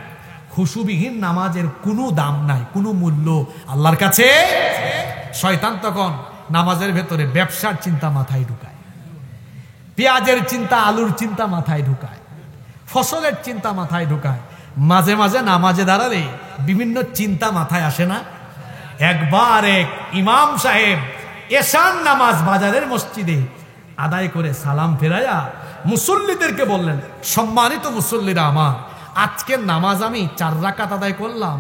খুশুবিহীন নামাজের কোনো দাম নাই, কোনো মূল্য আল্লাহর কাছে। শয়তান তখন নামাজের ভেতরে ব্যবসার চিন্তা মাথায় ঢুকায়, পেঁয়াজের চিন্তা, আলুর চিন্তা মাথায় ঢুকায়, ফসলের চিন্তা মাথায় ঢুকায়। মাঝে মাঝে নামাজে দাঁড়ালে বিভিন্ন চিন্তা মাথায় আসে না? একবার এক ইমাম সাহেব এশার নামাজ বাজারের মসজিদে আদায় করে সালাম ফেরাইয়া মুসল্লিদেরকে বললেন, সম্মানিত মুসল্লিরা আমার, আজকের নামাজ আমি 4 রাকাত আদায় করলাম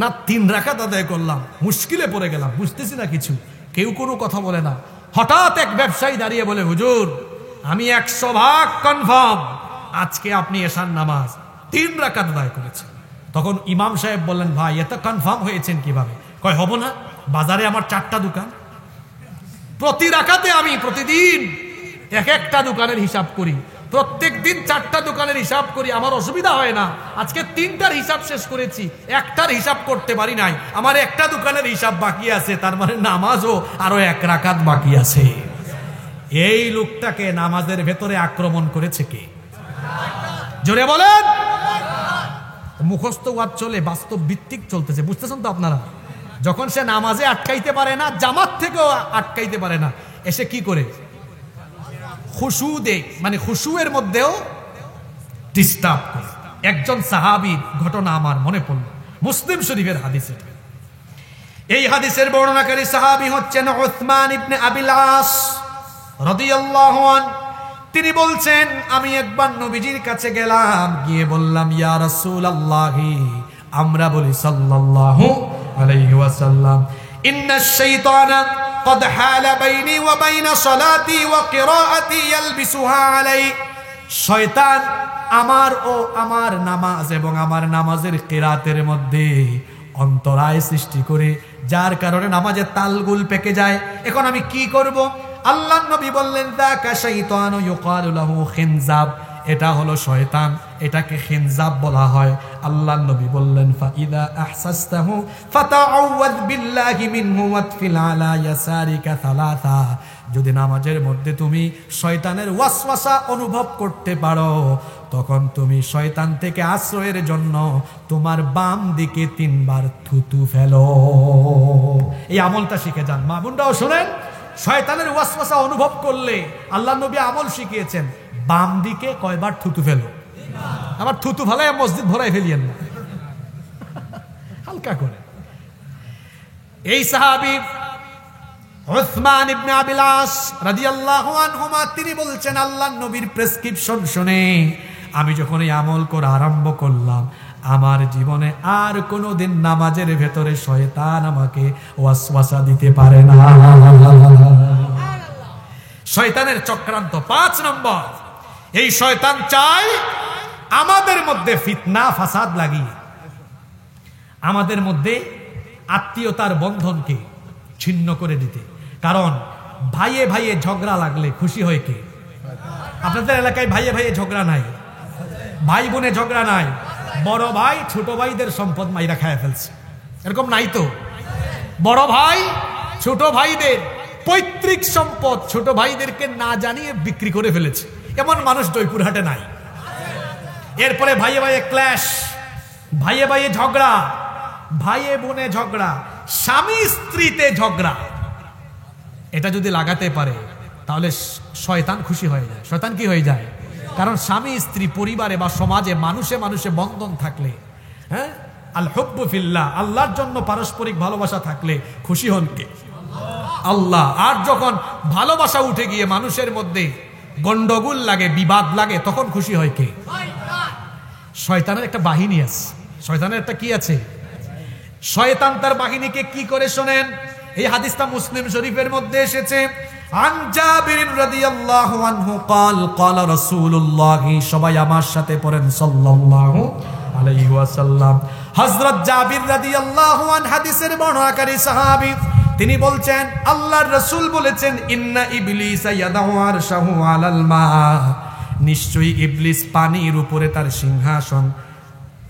না 3 রাকাত আদায় করলাম, মুশকিলে পড়ে গেলাম, বুঝতেছি না কিছু। কেউ কোনো কথা বলে না। হঠাৎ এক ব্যবসায়ী দাঁড়িয়ে বলে, হুজুর আমি 100% কনফার্ম আজকে আপনি এশার নামাজ 3 রাকাত আদায় করেছেন। তখন ইমাম সাহেব বললেন, ভাই এত কনফার্ম হয়েছেন কিভাবে? কয় হব না, বাজারে আমার 4টা দোকান, প্রতি রাকাতে আমি প্রতিদিন এক একটা দোকানের হিসাব করি, প্রত্যেক দিন 4টা দোকানের হিসাব করি, আমার অসুবিধা হয় না। আজকে 3টার হিসাব শেষ করেছি, 1টার হিসাব করতে পারি নাই, আমার একটা দোকানের হিসাব বাকি আছে, তার মানে নামাজও আরো 1 রাকাত বাকি আছে। এই লোকটাকে নামাজের ভেতরে আক্রমণ করেছে কে? জোরে বলেন। মুখস্থ ওয়াজ চলে, বাস্তব ভিত্তিক চলতেছে, বুঝতেছেন তো আপনারা? যখন সে নামাজে আটকাইতে পারে না, জামাত থেকেও আটকাইতে পারে না, এসে কি করে? খুশু দে, মানে খুশুয়ের মধ্যেও ডিস্টার্ব করে। একজন সাহাবীর ঘটনা আমার মনে পড়ল, মুসলিম শরীফের হাদিস। এই হাদিসের বর্ণনাকারী সাহাবী হচ্ছেন উসমান ইবনে আবিল আস রাদিয়াল্লাহু আনহু। তিনি বলছেন, আমি একবার নবীজির কাছে গেলাম, গিয়ে বললাম, ইয়া রাসূলুল্লাহ, আমরা বলি সাল্লাল্লাহু আলাইহি ওয়াসাল্লাম, ইন্নাশ শাইতানা قد حال بيني وبين صلاتي وقراءتي يلبسها علي। শয়তান আমার নামাজ এবং আমার নামাজের কিরাতের মধ্যে অন্তরায় সৃষ্টি করে, যার কারণে নামাজের তালগুল পেকে যায়। এখন আমি কি করব? আল্লাহর নবী বললেন, যাকা শাইতানু ইউকালু লাহু খিনজাব, এটা হলো শয়তান, এটাকে খিনজাব বলা হয়। আল্লাহর নবী বললেন ফাইদা আহসাসতাহু ফাতাআউযাদ বিল্লাহি মিনহু ওয়াতফিল আলা ইয়াসারিকা সালাসা। যদি নামাজের মধ্যে তুমি শয়তানের ওয়াসওয়াসা অনুভব করতে পারো, তখন তুমি শয়তান থেকে আশ্রয়ের জন্য তোমার বাম দিকে 3 বার থুতু ফেলো। এই আমলটা শিখে যান। মা বোনরাও শুনেন, শয়তানের ওয়াসওয়াসা অনুভব করলে আল্লাহর নবী আমল শিখিয়েছেন, বাম দিকে কয়বার থুতু ফেলো। আবার থুতু ফেলাই মসজিদ ভরাই ফেলিয়েন না, হালকা করে। এই সাহাবী উসমান ইবনে আবিল আস রাদিয়াল্লাহু আনহুমা তিনি বলছেন, আল্লাহর নবীর প্রেসক্রিপশন শুনে আমি যখন এই আমল করা আরম্ভ করলাম, আমার জীবনে আর কোনোদিন নামাজের ভেতরে শয়তান আমাকে ওয়াসওয়াসা দিতে পারে না। শয়তানের চক্রান্ত 5 নম্বর, এই শয়তান চায় আমাদের মধ্যে ফিতনা ফাসাদ লাগিয়ে, আমাদের মধ্যে আত্মীয়তার বন্ধনকে ছিন্ন করে দিতে। কারণ ভাইয়ে ভাইয়ে ঝগড়া লাগলে খুশি হয় কে? আপনাদের এলাকায় ভাইয়ে ভাইয়ে ঝগড়া নাই, ভাই বোনে ঝগড়া নাই, বড় ভাই ছোট ভাইদের সম্পদ মাইরা খায় ফেলছে, এরকম নাই তো? বড় ভাই ছোট ভাইদের পৈতৃক সম্পদ ছোট ভাইদেরকে না জানিয়ে বিক্রি করে ফেলেছে, এমন মানুষ জয়পুরহাটে নাই। এরপরে ভাইয়ে ভাইয়ে ক্ল্যাশ, ভাইয়ে ভাইয়ে ঝগড়া, ভাইয়ে বোনে ঝগড়া, স্বামী স্ত্রীতে ঝগড়া। এটা যদি লাগাতে পারে তাহলে শয়তান খুশি হয়ে যায়। শয়তান কি হয়ে যায়? কারণ স্বামী স্ত্রী পরিবারে বা সমাজে মানুষে মানুষে বন্ধন থাকলে, হ্যাঁ, আল হুব্বু ফিল্লাহ, আল্লাহর জন্য পারস্পরিক ভালোবাসা থাকলে খুশি হন কে? আল্লাহ। আর যখন ভালোবাসা উঠে গিয়ে মানুষের মধ্যে গন্ডগোল লাগে, বিবাদ লাগে, তখন খুশি হয় কে? শয়তানের একটা বাহিনী আছে। শয়তানের একটা কি আছে? শয়তান তার বাহিনীকে কি করে শোনেন। এই হাদিসটা মুসলিম শরীফের মধ্যে এসেছে। আন জাবির রাদিয়াল্লাহু আনহু قال قال رسول الله, সবাই আমার সাথে পড়েন সাল্লাল্লাহু আলাইহি ওয়াসাল্লাম। হযরত জাবির রাদিয়াল্লাহু আনহু হাদিসের বর্ণনাকারী সাহাবী, তিনি বলছেন আল্লাহর রাসূল বলেছেন, ইন্না ইবলিস ইয়াদাউ আরশাহু আলাল মা, নিশ্চয়ই ইবলিস পানির উপরে তার সিংহাসন,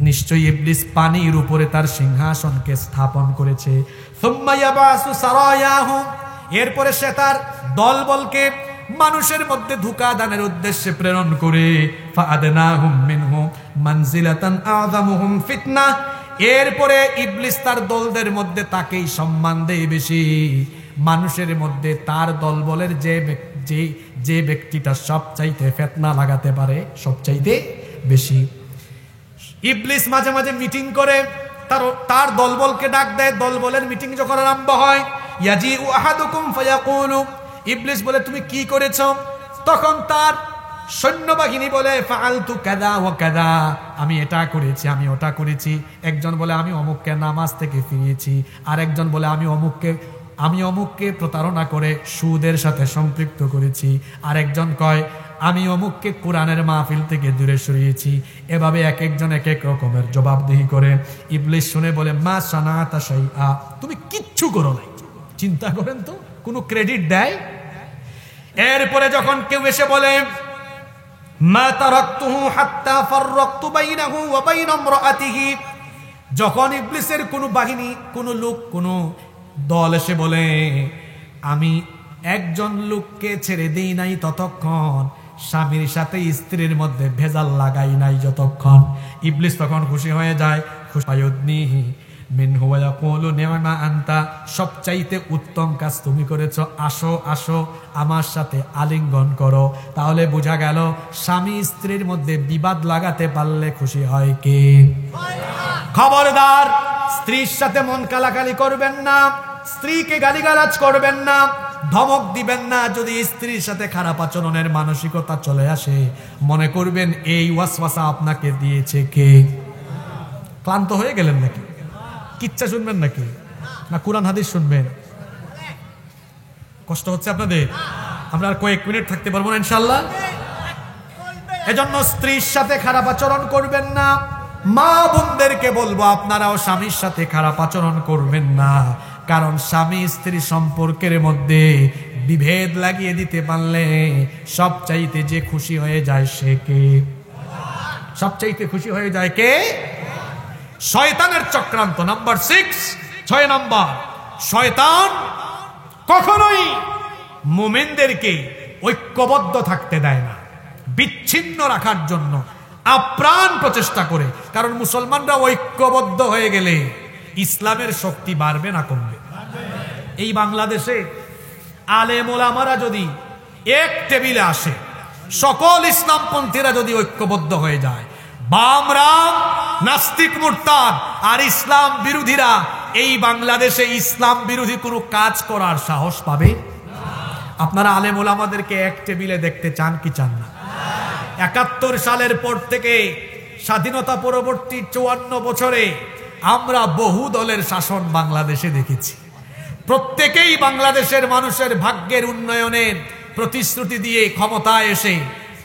নিশ্চয়ই ইবলিস পানির উপরে তার সিংহাসনকে স্থাপন করেছে। সুম্মা ইয়াবাসু সারায়াহু, এরপরে সে তার দলবলকে মানুষের মধ্যে ধোঁকা দানের উদ্দেশ্যে প্রেরণ করে, ফাআদনাহুম মিনহু মানজিলাতান আযামুহুম ফিতনা, এরপরে ইবলিস তার দলদের মধ্যে তাকেই সম্মান দেয় বেশি। মানুষের মধ্যে তার দলবলের যে ব্যক্তিটা সবচাইতে ফিতনা লাগাতে পারে সবচাইতে বেশি। ইবলিস মাঝে মাঝে মিটিং করে তার দলবলকে ডাক দেয়। দলবলের মিটিং যখন আরম্ভ হয়, ইয়াজিউ আহাদুকুম ফায়াকুলু, ইবলিস বলে তুমি কি করেছো? তখন তার সৈন্যবাহিনী বলে ফাআলতু কাযা ওয়া কাযা, আমি এটা করেছি, আমি ওটা করেছি। একজন বলে আমি অমুককে নামাজ থেকে ফিরিয়েছি, আর একজন বলে আমি অমুককে প্রতারণা করে সুদের সাথে সম্পৃক্ত করেছি, আর একজন কয় আমি অমুককে কোরআনের মাহফিল থেকে দূরে সরিয়েছি। এভাবে এক একজন এক এক রকমের জবাবদিহি করে। ইবলিস শুনে বলে মা সানাতা শাইআ, তুমি কিচ্ছু করো নাই। চিন্তা করেন তো, কোনো ক্রেডিট দেয়? এরপরে যখন কেউ এসে বলে মা তারাকতুহু হাত্তা ফাররাকতু বাইনাহু ওয়া বাইনা ইমরাআতিহি, যখন ইবলিসের কোনো বাহিনী, কোনো লোক, কোনো দল এসে বলে আমি একজন লোককে ছেড়ে দেই নাই ততক্ষণ, স্বামীর সাথে স্ত্রীর মধ্যে ভেজাল লাগাই নাই যতক্ষণ, ইবলিস তখন খুশি হয়ে যায়। খুশায়ুদনিহি মিনহু ওয়া ইয়াকুলু নি'মা আনতা, সবচাইতে উত্তম কাজ তুমি করেছো, আসো আসো আমার সাথে আলিঙ্গন করো। তাহলে বোঝা গেল স্বামী স্ত্রীর মধ্যে বিবাদ লাগাতে পারলে খুশি হয় কে? খবরদার, স্ত্রীর সাথে মন কালাকালি করবেন না, স্ত্রীকে গালিগালাজ করবেন না, ধমক দিবেন না। যদি স্ত্রীর সাথে খারাপ আচরণের মানসিকতা চলে আসে, মনে করবেন এই ওয়াসওয়াসা আপনাকে দিয়েছে কে? ক্লান্ত হয়ে গেলেন নাকি? কিচ্ছা শুনবেন নাকি? না কুরআন হাদিস শুনবেন? কষ্ট হচ্ছে আপনাদের? আমরা আর কয়েক মিনিট থাকতে পারবো না ইনশাআল্লাহ। এজন্য স্ত্রীর সাথে খারাপ আচরণ করবেন না। মা বোনদেরকে বলবো আপনারাও স্বামীর সাথে খারাপ আচরণ করবেন না, কারণ স্বামী স্ত্রী সম্পর্কের মধ্যে বিভেদ লাগিয়ে দিতে পারলে সবচাইতে যে খুশি হয়ে যায় সে কে? সবচাইতে খুশি হয়ে যায় কে? শয়তানের চক্রান্ত। নাম্বার 6, 6 নাম্বার, শয়তান কখনোই মুমিনদেরকে ঐক্যবদ্ধ থাকতে দেয় না, বিচ্ছিন্ন রাখার জন্য আপ্রাণ প্রচেষ্টা করে। কারণ মুসলমানরা ঐক্যবদ্ধ হয়ে গেলে ইসলামের শক্তি বাড়বে না কমবে? এই বাংলাদেশে আলেম ওলামারা যদি এক টেবিলে আসে, সকল ইসলামপন্থীরা যদি ঐক্যবদ্ধ হয়ে যায়, বামরাম, নাস্তিক, মুরতাদ আর ইসলাম বিরোধীরা এই বাংলাদেশে ইসলাম বিরোধী কোনো কাজ করার সাহস পাবে? আপনারা আলেম ওলামাদেরকে এক টেবিলে দেখতে চান কি চান না? ৭১ সালের পর থেকে স্বাধীনতা পরবর্তী ৫৪ বছরে আমরা বহু দলের শাসন বাংলাদেশে দেখেছি। প্রত্যেকেই বাংলাদেশের মানুষের ভাগ্যের উন্নয়নের প্রতিশ্রুতি দিয়ে ক্ষমতায় এসে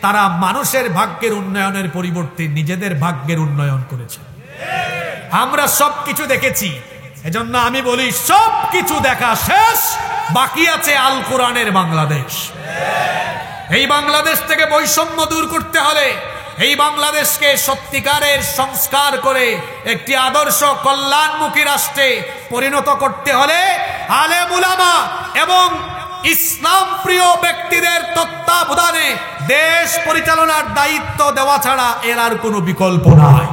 তারা মানুষের ভাগ্যের উন্নয়নের পরিবর্তে নিজেদের ভাগ্যের উন্নয়ন করেছে। আমরা সবকিছু দেখেছি। এজন্য আমি বলি, সবকিছু দেখা শেষ, বাকি আছে আল কোরআনের বাংলাদেশ। এই বাংলাদেশ থেকে বৈষম্য দূর করতে হলে, এই বাংলাদেশকে সত্যিকারের সংস্কার করে একটি আদর্শ কল্যাণমুখী রাষ্ট্রে পরিণত করতে হলে আলেম উলামা এবং ইসলাম প্রিয় ব্যক্তিদের তত্ত্বাবধানে দেশ পরিচালনার দায়িত্ব দেওয়া ছাড়া এর আর কোনো বিকল্প নাই।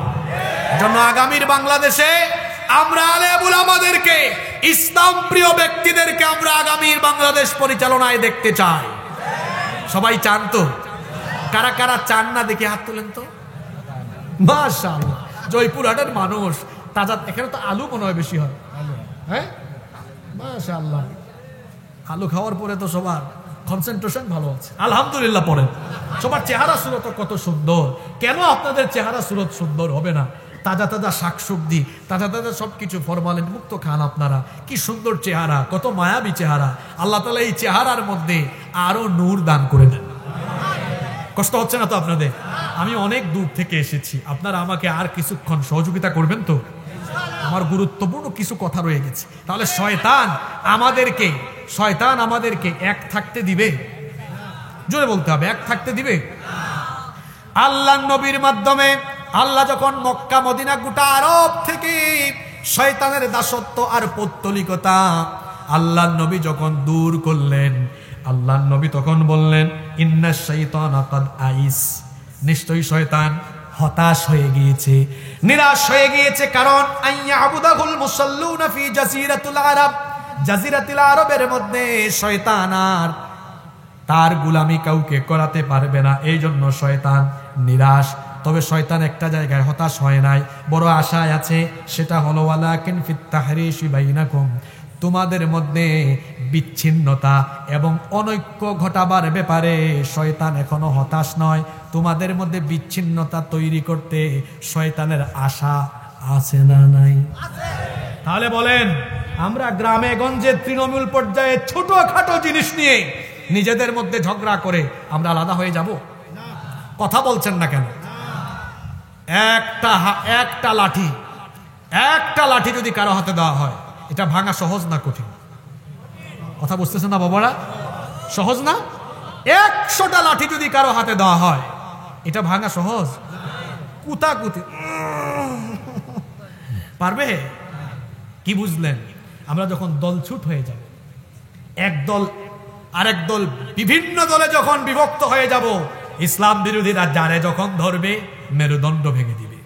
এজন্য আগামীর বাংলাদেশে আমরা আলেম উলামাদেরকে, ইসলাম প্রিয় ব্যক্তিদেরকে আমরা আগামীর বাংলাদেশ পরিচালনায় দেখতে চাই। সবাই চান তো? কারা কারা চান না দেখি হাত তোলেন তো। মাশাআল্লাহ, জয়পুরহাটের মানুষ তাজা। এখানে তো আলু মনে হয় বেশি হয়। হ্যাঁ, মাশাআল্লাহ, আলু খাওয়ার পরে তো সবার কনসেন্ট্রেশন ভালো আছে, আলহামদুলিল্লাহ। পড়েন, সবার চেহারা সুরত কত সুন্দর। কেন আপনাদের চেহারা সুরত সুন্দর হবে না? তাজা তাজা শাকসবজি, তাজা তাজা সবকিছু ফরমালিন মুক্ত খান আপনারা। কি সুন্দর চেহারা, কত মায়াবী চেহারা। আল্লাহ তাআলা এই চেহারার মধ্যে আরো নূর দান করে দেন। কষ্ট হচ্ছে না তো আপনাদের? আমি অনেক দূর থেকে এসেছি, আপনারা আমাকে আর কিছুক্ষণ সহযোগিতা করবেন তো? আমার গুরুত্বপূর্ণ কিছু কথা রয়ে গেছে। তাহলে শয়তান আমাদেরকে এক থাকতে দিবে? জোরে বলতে হবে, এক থাকতে দিবে? আল্লাহ নবীর মাধ্যমে আল্লাহ যখন মক্কা মদিনা গোটা আরব থেকে শয়তানের দাসত্ব আর পৌত্তলিকতা আল্লাহ নবী যখন দূর করলেন, আল্লাহ নবী তখন বললেন, ইন্নাশ শাইতানা কাদ আইস, নিশ্চয়ই শয়তান হতাশ হয়ে গিয়েছে, নিরাশ হয়ে গিয়েছে। কারণ আইয়াবুদাহুল মুসাল্লুনা ফি জাজিরাতুল আরব, জাজিরাতুল আরবের মধ্যে শয়তান আর তার গোলামি কাউকে করাতে পারবে না। এই জন্য শয়তান নিরাশ। তবে শয়তান একটা জায়গায় হতাশ হয় নাই, বড় আশায় আছে। সেটা হলো ওয়ালাকিন ফিত তাহরিশি বাইনাকুম, তোমাদের মধ্যে বিচ্ছিন্নতা এবং অনৈক্য ঘটাবার ব্যাপারে শয়তান এখনো হতাশ নয়। তোমাদের মধ্যে বিচ্ছিন্নতা তৈরি করতে শয়তানের আশা আছে না নাই? তাহলে বলেন, আমরা গ্রামে গঞ্জে তৃণমূল পর্যায়ে ছোটখাটো জিনিস নিয়ে নিজেদের মধ্যে ঝগড়া করে আমরা আলাদা হয়ে যাব? কথা বলছেন না কেন? একটা লাঠি যদি কারো হাতে দেওয়া হয়, এটা ভাঙা সহজ না কঠিন? কথা বুঝতেছেন না বাবারা? সহজ না? 100টা লাঠি যদি কারো হাতে দেওয়া হয়, এটা ভাঙা সহজ? কুতাকুতি পারবে? কি বুঝলেন? আমরা যখন দলছুট হয়ে যাব, এক দল আরেক দল, বিভিন্ন দলে যখন বিভক্ত হয়ে যাব, ইসলাম বিরোধীরা যারে যখন ধরবে মেরুদণ্ড ভেঙে দিবে।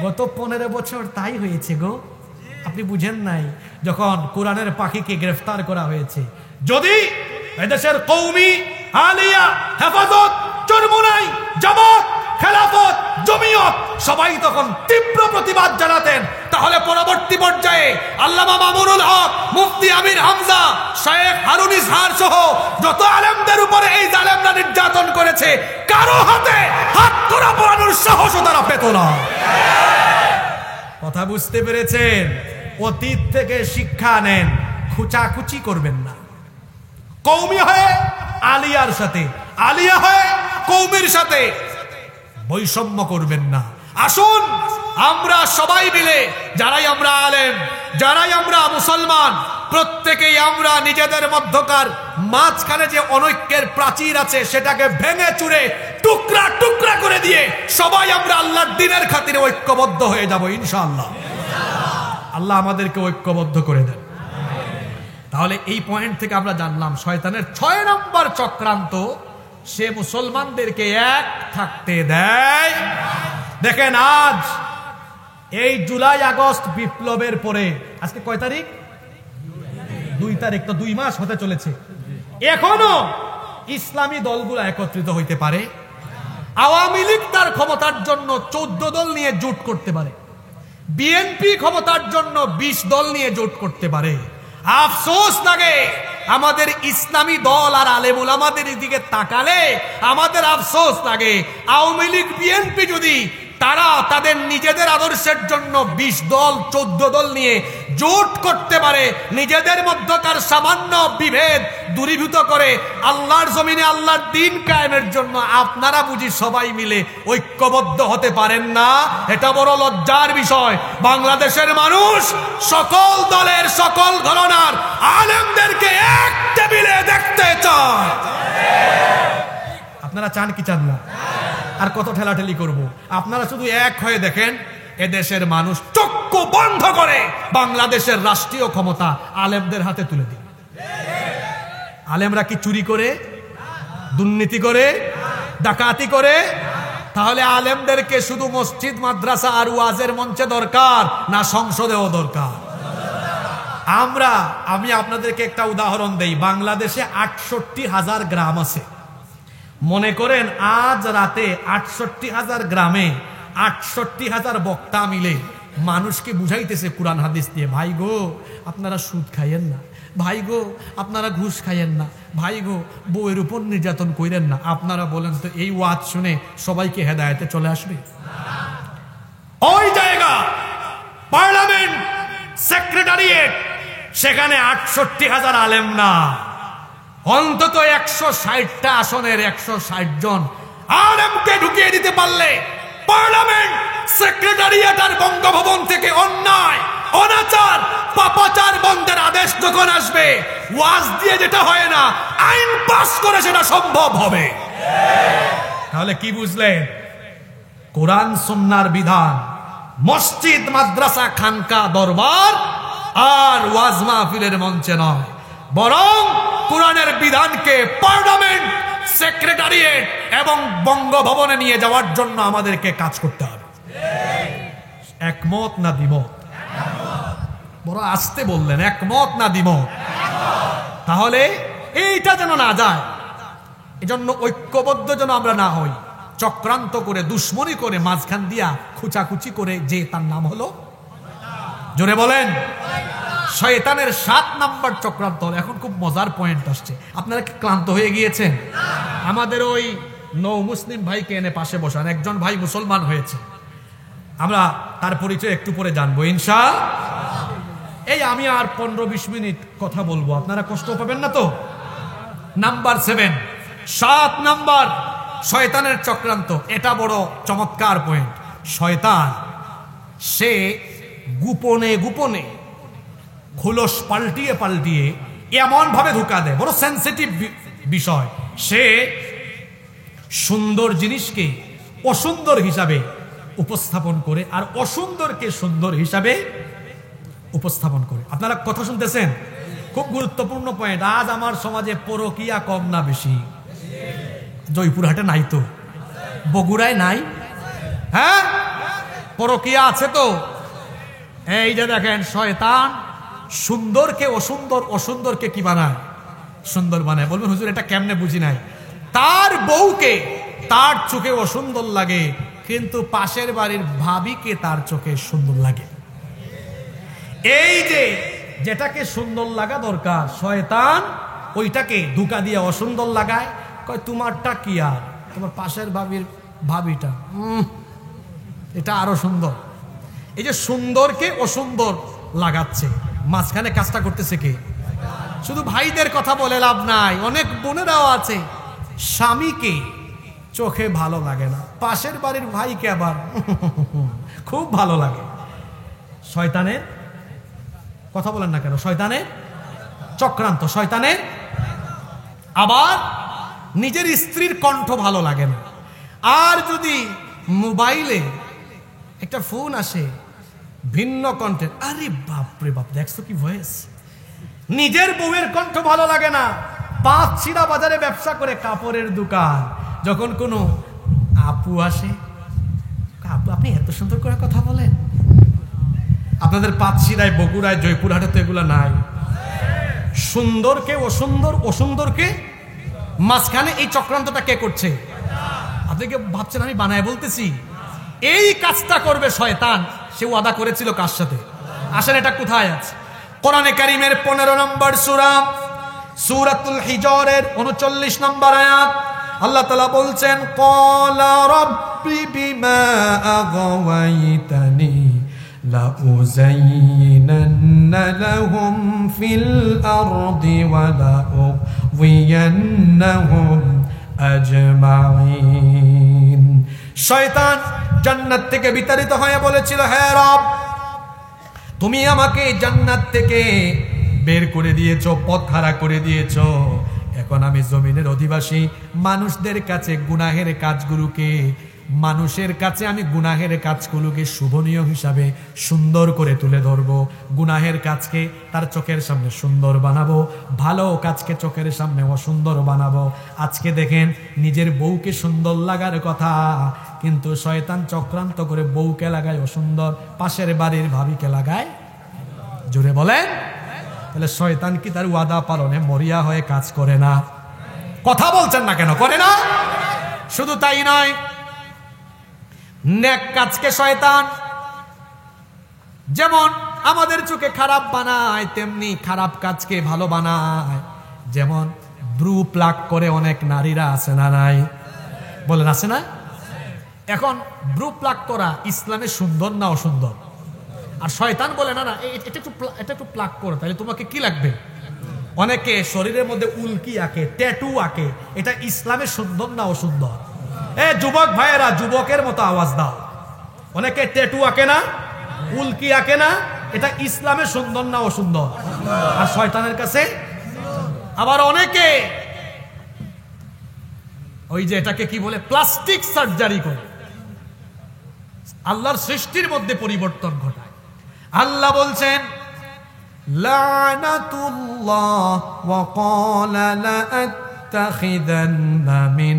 গত 15 বছর তাই হয়েছে গো। আপনি বুঝেন নাই? যখন কোরআনের পাখিকে গ্রেফতার করা হয়েছে, যদি এদেশের কওমি, আলিয়া, হেফাজত, চরমুনাই, জামাত, খেলাফত, জমিয়ত সবাই তখন তীব্র প্রতিবাদ জানাতেন, তাহলে পরবর্তী পর্যায়ে আল্লামা মামুনুল হক, মুফতি আমির হামজা, শেখ হারুন ইসহার সহ যত আলেমদের উপরে এই জালেমরা নির্যাতন করেছে, কারো হাতে হাত তোরা পড়ানোর সাহসও তারা পেত না। কথা বুঝতে পেরেছেন? অতীত থেকে শিক্ষা নেন, খুচাখুচি করবেন না। কওমি হয়ে আলিয়ার সাথে, আলিয়া হয়ে কওমির সাথে বৈষম্য করবেন না। আসুন আমরা সবাই মিলে, যারাই আমরা আলেম, যারাই আমরা মুসলমান, প্রত্যেকেই আমরা নিজেদের মধ্যকার মাঝখানে যে অনৈক্যের প্রাচীর আছে সেটাকে ভেঙে চুরে টুকরা টুকরা করে দিয়ে সবাই আমরা আল্লাহর দ্বীনের খাতিরে ঐক্যবদ্ধ হয়ে যাব ইনশাআল্লাহ। আল্লাহ আমাদেরকে ঐক্যবদ্ধ করে দেন। তাহলে এই পয়েন্ট থেকে আমরা জানলাম শয়তানের 6 নম্বর চক্রান্ত, সে মুসলমানদেরকে এক থাকতে দেয়। দেখেন আজ এই জুলাই আগস্ট বিপ্লবের পরে আজকে কয় তারিখ? 2 তারিখ, তো 2 মাস হতে চলেছে। এখনো ইসলামী দলগুলো একত্রিত হইতে পারে? আওয়ামী লীগ তার ক্ষমতার জন্য 14 দল নিয়ে জোট করতে পারে, বিএনপি ক্ষমতার জন্য 20 দল নিয়ে জোট করতে পারে। আফসোস লাগে আমাদের ইসলামী দল আর আলেম উলামাদের দিকে তাকালে আমাদের আফসোস লাগে। আওয়ামী লীগ বিএনপি যদি তারা তাদের নিজেদের আদর্শের জন্য 20 দল 14 দল নিয়ে জোট করতে পারে, নিজেদের মধ্যকার সামান্য বিভেদ দূরীভূত করে আল্লাহর জমিনে আল্লাহর দ্বীন কায়েমের জন্য আপনারা বুঝি সবাই মিলে ঐক্যবদ্ধ হতে পারেন না? এটা বড় লজ্জার বিষয়। বাংলাদেশের মানুষ সকল দলের সকল ঘরানার আলেমদেরকে এক টেবিলে দেখতে চায়। আপনারা চান কি চান না? আর কত ঠেলাঠেলি করব? আপনারা শুধু এক হয়ে দেখেন, এদেশের মানুষ চক্ষু বন্ধ করে বাংলাদেশের রাষ্ট্রীয় ক্ষমতা আলেমদের হাতে তুলে দিন। আলেমরা কি চুরি করে, দুর্নীতি করে, ডাকাতি করে? তাহলে আলেমদেরকে শুধু মসজিদ মাদ্রাসা আর ওয়াজের মঞ্চে দরকার না সংসদেও দরকার? আমি আপনাদেরকে একটা উদাহরণ দেই। বাংলাদেশে 68,000 গ্রাম আছে। মনে করেন আজ রাতে 68,000 গ্রামে 68,000 বক্তা মিলে মানুষকে বুঝাইতেছে কোরআন হাদিস দিয়ে, ভাই গো আপনারা সুদ খাইয়েন না, ভাই গো আপনারা ঘুষ খাইয়েন না, ভাই গো বউয়ের উপর নির্যাতন কইরেন না। আপনারা বলেন তো এই ওয়াজ শুনে সবাইকে হেদায়েতে চলে আসবে? ওই জায়গা পার্লামেন্ট, সেক্রেটারিয়েট, সেখানে 68,000 আলেম না, অন্তত 160টা আসনের 160 জন আলেমকে ঢুকিয়ে দিতে পারলে পার্লামেন্ট, সেক্রেটারিয়েট আর বঙ্গভবন থেকে অন্যায়, অনাচার, পাপাচার বন্ধের আদেশ যখন আসবে, ওয়াজ দিয়ে যেটা হয় না, আইন পাস করে সেটা সম্ভব হবে। তাহলে কি বুঝলেন? কোরআন সুন্নাহর বিধান মসজিদ মাদ্রাসা খানকা দরবার আর ওয়াজ মাহফিলের মঞ্চে নয়, বরং কোরআনের বিধানকে পার্লামেন্ট, সেক্রেটারিয়েট এবং বঙ্গভবনে নিয়ে যাওয়ার জন্য আমাদেরকে কাজ করতে হবে। একমত না দ্বিমত? বড় আস্তে বললেন, একমত না দ্বিমত? তাহলে এইটা যেন না যায়, এজন্য ঐক্যবদ্ধ যেন আমরা না হই। চক্রান্ত করে, দুশ্মনী করে, মাঝখান দিয়া খুচাখুচি করে, যে তার নাম হলো, জোরে বলেন, শয়তানের 7 নম্বর চক্রান্ত। এখন খুব মজার পয়েন্ট আসছে। আপনারা কি ক্লান্ত হয়ে গিয়েছেন? আমাদের ওই নৌ মুসলিম ভাইকে এনে পাশে বসান। একজন ভাই মুসলমান হয়েছে, আমরা তার পরিচয় একটু পরে জানবো ইনশাআল্লাহ। এই আমি আর 15-20 মিনিট কথা বলবো, আপনারা কষ্ট পাবেন না তো? নাম্বার 7, 7 নম্বর শয়তানের চক্রান্ত। এটা বড় চমৎকার পয়েন্ট। শয়তান সে গোপনে গোপনে, খোলস পাল্টিয়ে পাল্টিয়ে এমন ভাবে ধোঁকা দেয়, বড় সেন্সিটিভ বিষয়। সে সুন্দর জিনিসকে অসুন্দর হিসাবে উপস্থাপন করে আর অসুন্দরকে সুন্দর হিসাবে উপস্থাপন করে। আপনারা কথা শুনতেছেন? খুব গুরুত্বপূর্ণ পয়েন্ট। আজ আমার সমাজে পরকীয়া কম না বেশি? জয়পুরহাটে নাই তো? বগুড়ায় নাই? হ্যাঁ, পরকীয়া আছে তো। এই যে দেখেন, শয়তান সুন্দরকে অসুন্দর, অসুন্দরকে কি বানায়? সুন্দর বানায়। বলবেন হুজুর এটা কেমনে, বুঝি নাই। তার বউকে তার চোখে অসুন্দর লাগে, কিন্তু পাশের বাড়ির ভাবিকে তার চোখে সুন্দর লাগে। এই যে যেটাকে সুন্দর লাগা দরকার, শয়তান ওইটাকে ধোঁকা দিয়ে অসুন্দর লাগায়। কয় তোমারটা কি, আর তোমার পাশের ভাবিটা এটা আরো সুন্দর। এই যে সুন্দরকে অসুন্দর লাগাচ্ছে, মাঝখানে কাজটা করতেছে কে? শুধু ভাইদের কথা বলে লাভ নাই, অনেক বোনেরাও আছে স্বামীকে চোখে ভালো লাগে না, পাশের বাড়ির ভাইকে আবার খুব ভালো লাগে। শয়তানের কথা বলেন না কেন? শয়তানের চক্রান্ত, শয়তানের। আবার নিজের স্ত্রীর কণ্ঠ ভালো লাগে না, আর যদি মোবাইলে একটা ফোন আসে ভিন্ন কণ্ঠের, আরে বাপরে বাপ, দেখছো কি ভয়েস। নিজের বউয়ের কণ্ঠ ভালো লাগে না, পাঁচছিড়া বাজারে ব্যবসা করে কাপড়ের দোকান, যখন কোনো আপু আসে, আপু আপনি এত সুন্দর করে কথা বলেন। আপনাদের পাঁচছিড়ায়, বগুড়ায়, জয়পুরহাটে তো এগুলা নাই। সুন্দরকে অসুন্দর, অসুন্দরকে মাঝখানে, এই চক্রান্তটা কে করছে? আপনাকে ভাবছেন আমি বানায় বলতেছি? এই কাজটা করবে শয়তান। সে ওয়াদা করেছিল কার সাথে? আসেন এটা কোথায় আছে? কোরআনে কারীমের 15 নম্বর সূরা, সূরাতুল হিজরের 39 নম্বর আয়াত, আল্লাহ তাআলা বলছেন, ক্বালা রাব্বি বিমা আগাওয়াইতানি লাউযায়্যিনান্না লাহুম ফিল আরদি ওয়া লাউগওয়িয়ান্নাহুম আজমাইন। শয়তান জান্নাত থেকে বিতাড়িত হয়ে বলেছিল, হে রব, তুমি আমাকে জান্নাত থেকে বের করে দিয়েছো, পথ হারা করে দিয়েছো। এখন আমি জমিনের অধিবাসী, মানুষদের কাছে গুনাহের কাজগুলোকে, মানুষের কাছে আমি গুনাহের কাজগুলোকে শুভনীয় হিসাবে সুন্দর করে তুলে ধরবো। গুনাহের কাজকে তার চোখের সামনে সুন্দর বানাবো, ভালো কাজকে চোখের সামনে অসুন্দর বানাবো। আজকে দেখেন, নিজের বউকে সুন্দর লাগার কথা, কিন্তু শয়তান চক্রান্ত করে বউকে লাগায় অসুন্দর, পাশের বাড়ির ভাবিকে লাগায়। জোরে বলেন। তাহলে শয়তান কি তার ওয়াদা পালনে মরিয়া হয়ে কাজ করে না? কথা বলছেন না কেন? করে না। শুধু তাই নয়, নেক কাজকে শয়তান যেমন আমাদের চোখে খারাপ বানায়, তেমনি খারাপ কাজকে ভালো বানায়। যেমন ব্রু প্লাক করে অনেক নারীরা, আছে না নাই? বলেন আছে না? এখন ব্রু প্লাক করা ইসলামে সুন্দর না অসুন্দর? আর শয়তান বলে না না, এটা একটু প্লাক করো, তাহলে তোমাকে কি লাগবে? অনেকে শরীরের মধ্যে উল্কি আঁকে, ট্যাটু আঁকে, এটা ইসলামে সুন্দর না অসুন্দর? এ যুবক ভাইয়েরা, যুবকের মতো আওয়াজ দাও। অনেকে ট্যাটু আঁকে না, উল্কি আঁকে না, এটা ইসলামে সুন্দর না অসুন্দর? আর শয়তানের কাছে আবার অনেকে ওই যে এটাকে কি বলে, প্লাস্টিক সার্জারি করে আল্লাহর সৃষ্টির মধ্যে পরিবর্তন ঘটায়। আল্লাহ বলছেন, লানাতুল্লাহ ওয়া ক্বালা লাআত্তাখিযান্না মিন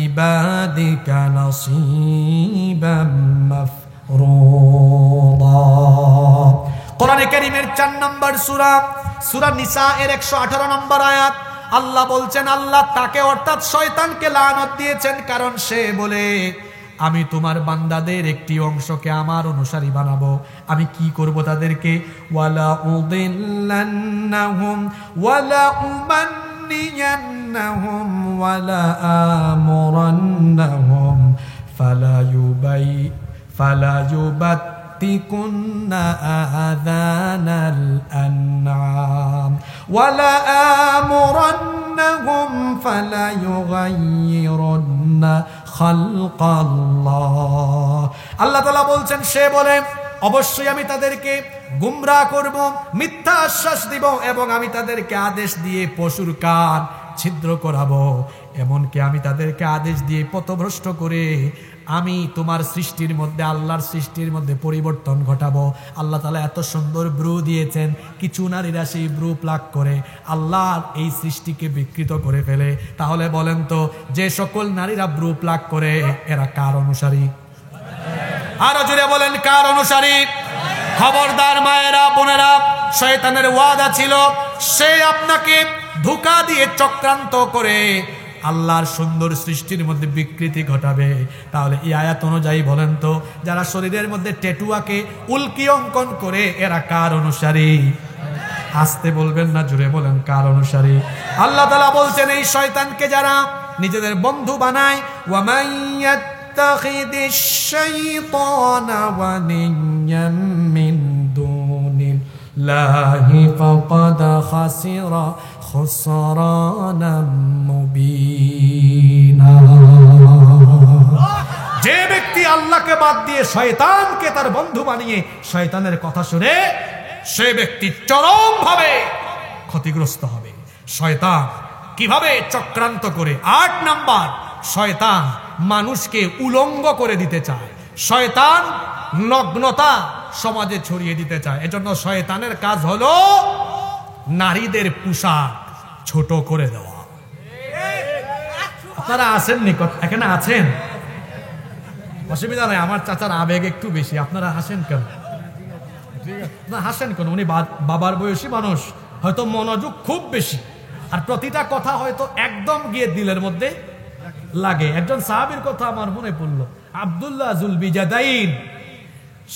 ইবাদিকা নাসীবাম মাফরুদা। কোরআনে কারীমের 4 নম্বর সূরা, সূরা নিসা এর 118 নম্বর আয়াত, আল্লাহ বলছেন, আল্লাহ তাকে অর্থাৎ শয়তানকে লানত দিয়েছেন, কারণ সে বলে, আমি তোমার বান্দাদের একটি অংশকে আমার অনুসারী বানাবো। আমি কি করব তাদেরকে? ওয়ালা উদিল্লান্নাহুম ওয়ালা উমান্নিয়ান্নাহুম ওয়ালা আমুরান্নাহুম ফালা يبتكن آذان الأنعام ولا آمرنهم فلا يغيرن خلق الله। আল্লাহ তাআলা বলছেন, সে বলে, অবশ্যই আমি তাদেরকে গুমরাহ করব, মিথ্যা আশ্বাস দিব, এবং আমি তাদেরকে আদেশ দিয়ে পশুর কান ছিদ্র করাবো। এমনকি আমি তাদেরকে আদেশ দিয়ে পথভ্রষ্ট করে আমি তোমার সৃষ্টির মধ্যে, আল্লাহর সৃষ্টির মধ্যে পরিবর্তন ঘটাবো। আল্লাহ তাআলা এত সুন্দর ব্রু দিয়েছেন, কিছু নারীরা সেই ব্রু প্লাক করে আল্লাহর এই সৃষ্টিকে বিকৃত করে ফেলে। তাহলে বলেন তো, যে সকল নারীরা ব্রু প্লাক করে এরা কার অনুসারী? আরো জোরে বলেন, কার অনুসারী? খবরদার মায়েরা, বোনেরা, শয়তানের ওয়াদা ছিল সে আপনাকে ধোঁকা দিয়ে চক্রান্ত করে আল্লাহর সুন্দর সৃষ্টির মধ্যে বিকৃতি ঘটাবে। তাহলে এই আয়াত অনুযায়ী বলেন তো, যারা শরীরের মধ্যে ট্যাটু আঁকে, উল্কি অঙ্কন করে, এরা কার অনুসারী? আসতে বলবেন না, জুড়ে বলেন, কার অনুসারী? আল্লাহ তাআলা বলছেন, এই শয়তানকে যারা নিজেদের বন্ধু বানায়, ওয়া মান ইয়াত্তাখিদিশ শাইতানা ওয়ালিয়্যাম মিন দুনিল্লাহি ফাকাদ খাসিরা খুসরানাম মুবিনা। যে ব্যক্তি আল্লাহকে বাদ দিয়ে শয়তানকে তার বন্ধু বানিয়ে শয়তানের কথা শুনে, সে ব্যক্তি চরমভাবে ক্ষতিগ্রস্ত হবে। শয়তান কিভাবে চক্রান্ত করে? 8 নাম্বার, শয়তান মানুষকে উলঙ্গ করে দিতে চায়। শয়তান নগ্নতা সমাজে ছড়িয়ে দিতে চায়। এজন্য শয়তানের কাজ হলো নারীদের পোশাক ছোট করে দেওয়া। আপনারা আছেন নিকট, এখানে আছেন, অসুবিধা নাই। আমার চাচার আবেগ একটু বেশি, আপনারা হাসেন কেন? হাসেন কেন? উনি বাবার বয়সী মানুষ, হয়তো মনোযোগ খুব বেশি, আর প্রতিটা কথা হয়তো একদম গিয়ে দিলের মধ্যে লাগে। একজন সাহাবীর কথা আমার মনে পড়লো, আব্দুল্লাহ যুলবিজাদাইন।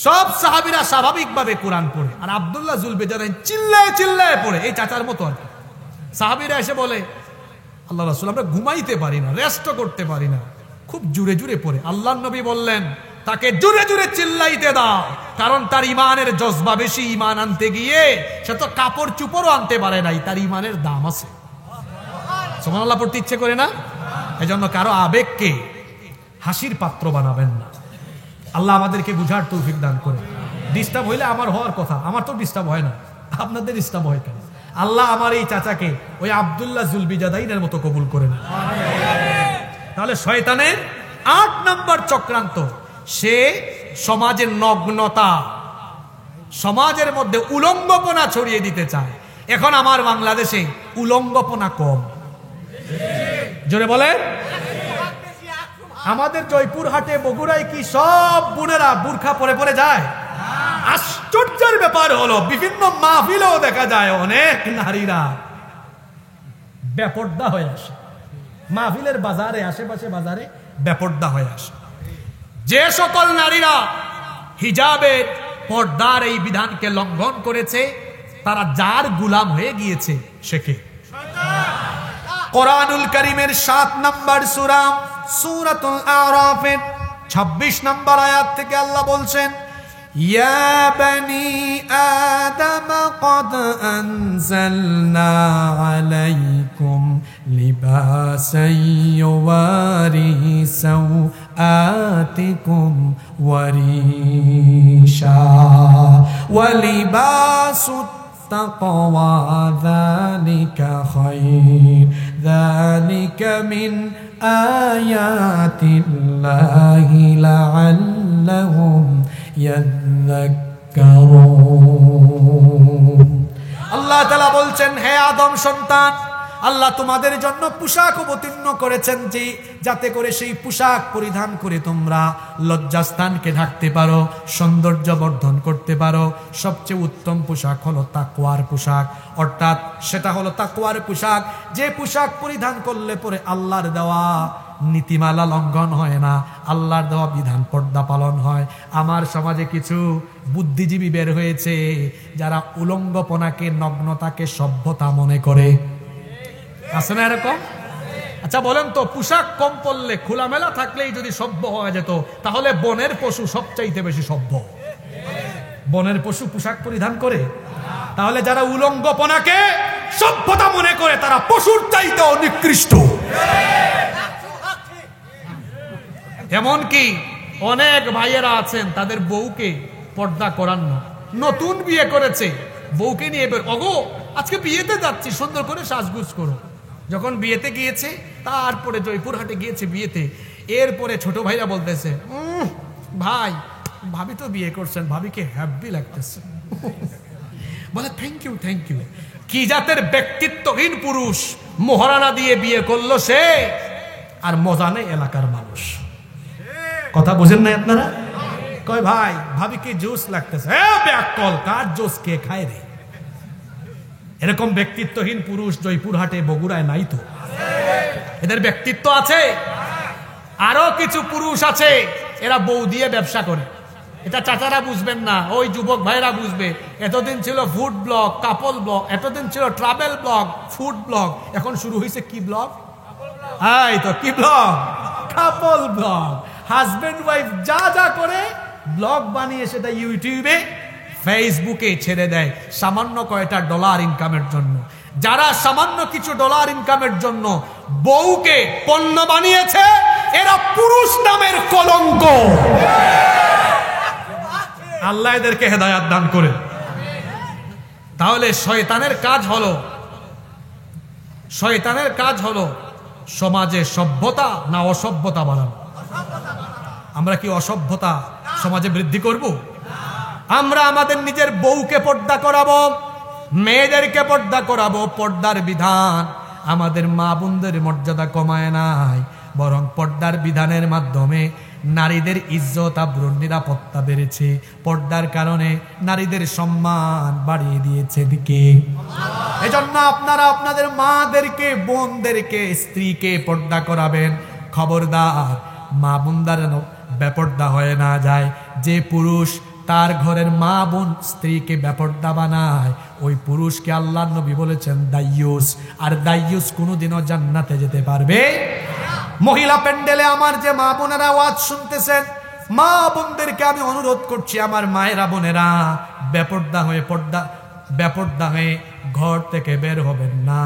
সব সাহাবীরা স্বাভাবিকভাবে কোরআন পড়ে, আর আব্দুল্লাহ যুলবিজাদাইন চিল্লায় চিল্লায় পড়ে, এই চাচার মতো আর কি। সাহাবীরা এসে বলে, আল্লাহ রাসূল আমরা ঘুমাইতে পারি না, রেস্ট করতে পারি না, খুব জুড়ে জুড়ে পড়ে। আল্লাহর নবী বললেন, তাকে জুড়ে জুড়ে চিল্লাইতে দাও, কারণ তার ইমানের জজবা বেশি। ইমান আনতে গিয়ে সে তো কাপড় চুপড়ও আনতে পারে নাই, তার ইমানের দাম আছে। সুবহানাল্লাহ পড়তে ইচ্ছে করে না? এজন্য কারো আবেগকে হাসির পাত্র বানাবেন না। আল্লাহ আমাদেরকে বুঝার তৌফিক দান করে। ডিস্টার্ব হইলে আমার হওয়ার কথা, আমার তো ডিস্টার্ব হয় না, আপনাদের ডিস্টার্ব হয় কেন? আল্লাহ আমার এই চাচাকে ওই আব্দুল্লাহ যুলবিজাদাইনের মতো কবুল করে না। তাহলে শয়তানের 8 নাম্বার চক্রান্ত, সে সমাজের নগ্নতা, সমাজের মধ্যে উলঙ্গপনা ছড়িয়ে দিতে চায়। এখন আমার বাংলাদেশে উলঙ্গপনা কম, জোরে বলে। আমাদের জয়পুরহাটে বগুড়ায় কি সব বোনেরা বুরখা পরে পরে যায়? আশ্চর্যের ব্যাপার হলো বিভিন্ন মাহফিলেও দেখা যায় অনেক নারীরা বেপর্দা হয়ে আসে। মাহফিলের বাজারে, আশেপাশে বাজারে বেপর্দা হয়ে আসে। যে সকল নারীরা হিজাবের পর্দার এই বিধানকে লঙ্ঘন করেছে, তারা যার গোলাম হয়ে গিয়েছে, সে কে? কোরআনুল কারীমের 7 নাম্বার সূরা সূরাতুল আরাফের 26 নাম্বার আয়াত থেকে আল্লাহ বলছেন, ইয়া বনি আদম ক্বাদ আনজালনা আলাইকুম লিবাসান ইউওয়ারি সাওআতিকুম ওয়া রিশা ওয়া লিবাসুত তাকওয়া যালিকা খায়র যালিকা মিন আয়াতিল্লাহি লাআল্লাহুম ইয়াযাক্কারুন। আল্লাহ তাআলা বলছেন, হে আদম সন্তান, আল্লাহ তোমাদের জন্য পোশাক অবতীর্ণ করেছেন, যে যাতে করে সেই পোশাক পরিধান করে তোমরা লজ্জাস্থানকে ঢাকতে পারো, সৌন্দর্য বর্ধন করতে পারো। সবচেয়ে উত্তম পোশাক হলো তাকওয়ার পোশাক, অর্থাৎ সেটা হলো তাকওয়ার পোশাক, যে পোশাক পরিধান করলে পরে আল্লাহর দেওয়া নীতিমালা লঙ্ঘন হয় না, আল্লাহর দেওয়া বিধান পর্দা পালন হয়। আমার সমাজে কিছু বুদ্ধিজীবী বের হয়েছে যারা উলঙ্গপনাকে, নগ্নতাকে সভ্যতা মনে করে। আছে না এরকম? আচ্ছা বলেন তো, পোশাক কম পরলে, খোলামেলা থাকলেই যদি সভ্য হয়ে যেত, তাহলে বনের পশু সবচাইতে বেশি সভ্য। বনের পশু পোশাক পরিধান করে? তাহলে যারা উলঙ্গপনাকে সভ্যতা মনে করে, তারা পশুর চাইতেও নিকৃষ্ট। এমনকি অনেক ভাইয়েরা আছেন, তাদের বউকে পর্দা করান না, নতুন বিয়ে করেছে, বউকে নিয়ে বের, ওগো আজকে বিয়েতে যাচ্ছি, সুন্দর করে সাজগুজ করো। যখন বিয়েতে গিয়েছে, তারপরে জয়পুরহাটে গিয়েছে বিয়েতে, এরপরে ছোট ভাইরা বলতেছে, ভাই ভাবি তো বিয়ে করছেন, ভাবিকে হ্যাপি লাগতেছে। বলে থ্যাংক ইউ থ্যাংক ইউ। কি জাতের ব্যক্তিত্বহীন পুরুষ, মোহরানা দিয়ে বিয়ে করলো সে, আর মজা নেই এলাকার মানুষ। কথা বুঝেন না আপনারা? কয় ভাই ভাবিকে জুস লাগতেছে, ব্যাককল, কার জুস কে খায় রে? এরকম ব্যক্তিত্বহীন পুরুষ জয়পুরহাটে, বগুড়ায় নাই তো? এদের ব্যক্তিত্ব আছে। আরো কিছু পুরুষ আছে, এরা বউ দিয়ে ব্যবসা করে। এটা চাচারা বুঝবেন না, ওই যুবক ভাইরা বুঝবে। এতদিন ছিল ফুড ব্লগ, কাপল ব্লগ, এতদিন ছিল ট্রাভেল ব্লগ, ফুড ব্লগ, এখন শুরু হয়েছে কি ব্লগ? এই তো কি ব্লগ? কাপল ব্লগ। হাজবেন্ড ওয়াইফ যা যা করে ব্লগ বানিয়ে সেটা ইউটিউবে, ফেসবুকে ছেড়ে দেয়, সামান্য কয়টা ডলার ইনকামের জন্য। যারা সামান্য কিছু ডলার ইনকামের জন্য বউকে পণ্য বানিয়েছে, এরা পুরুষ নামের কলঙ্ক। আল্লাহ এদেরকে হেদায়াত দান করে। তাহলে শয়তানের কাজ হলো শয়তানের কাজ হলো সমাজে সভ্যতা না অসভ্যতা বাড়ানো। আমরা কি অসভ্যতা সমাজে বৃদ্ধি করব? আমরা আমাদের নিজের বউকে পর্দা করাবো, মেয়েদেরকে পর্দা করাবো। পর্দার বিধান আমাদের মা বোনদের মর্যাদা কমায় নাই, বরং পর্দার বিধানের মাধ্যমে নারীদের ইজ্জত আবরুর নিরাপত্তা বেড়েছে। পর্দার কারণে নারীদের সম্মান বাড়িয়ে দিয়েছে দিকে। এজন্য আপনারা আপনাদের মাদেরকে, বোনদেরকে, স্ত্রীকে পর্দা করাবেন। খবরদার মা বোনরা যেন বেপর্দা হয়ে না যায়। যে পুরুষ তার ঘরের মা বোন স্ত্রীকে বেপর্দা বানায়, ওই পুরুষকে আল্লাহর নবী বলেছেন দাইয়ুস। আর দাইয়ুস কোনোদিনও জান্নাতে যেতে পারবে। মহিলা প্যান্ডেলে আমার যে মা বোনেরা আওয়াজ শুনতেছেন, মা বোনদেরকে আমি অনুরোধ করছি, আমার মায়েরা বোনেরা বেপর্দা হয়ে ঘর থেকে বের হবেন না।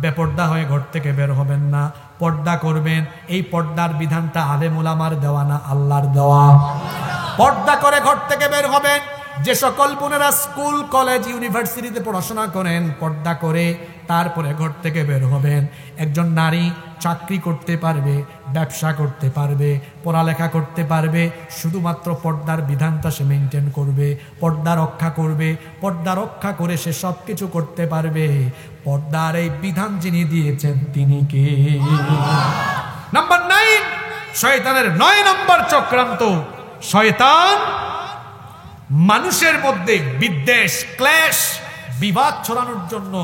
বেপর্দা হয়ে ঘর থেকে বের হবেন না, পর্দা করবেন। এই পর্দার বিধানটা আলেম উলামার দেওয়া না, আল্লাহর দেওয়া। পর্দা করে ঘর থেকে বের হবেন। যে সকল বোনেরা স্কুল, কলেজ, ইউনিভার্সিটিতে পড়াশোনা করেন, পর্দা করে তারপরে ঘর থেকে বের হবেন। একজন নারী চাকরি করতে পারবে, ব্যবসা করতে পারবে, পড়ালেখা করতে পারবে, শুধুমাত্র পর্দার বিধানটা সে মেনটেন করবে, পর্দা রক্ষা করবে। পর্দা রক্ষা করে সে সব কিছু করতে পারবে। পর্দার এই বিধান যিনি দিয়েছেন তিনি কে? নাম্বার 9, শয়তানের 9 নম্বর চক্রান্ত। শয়তান মানুষের মধ্যে বিদ্বেষ, ক্লেশ, বিবাদ ছড়ানোর জন্য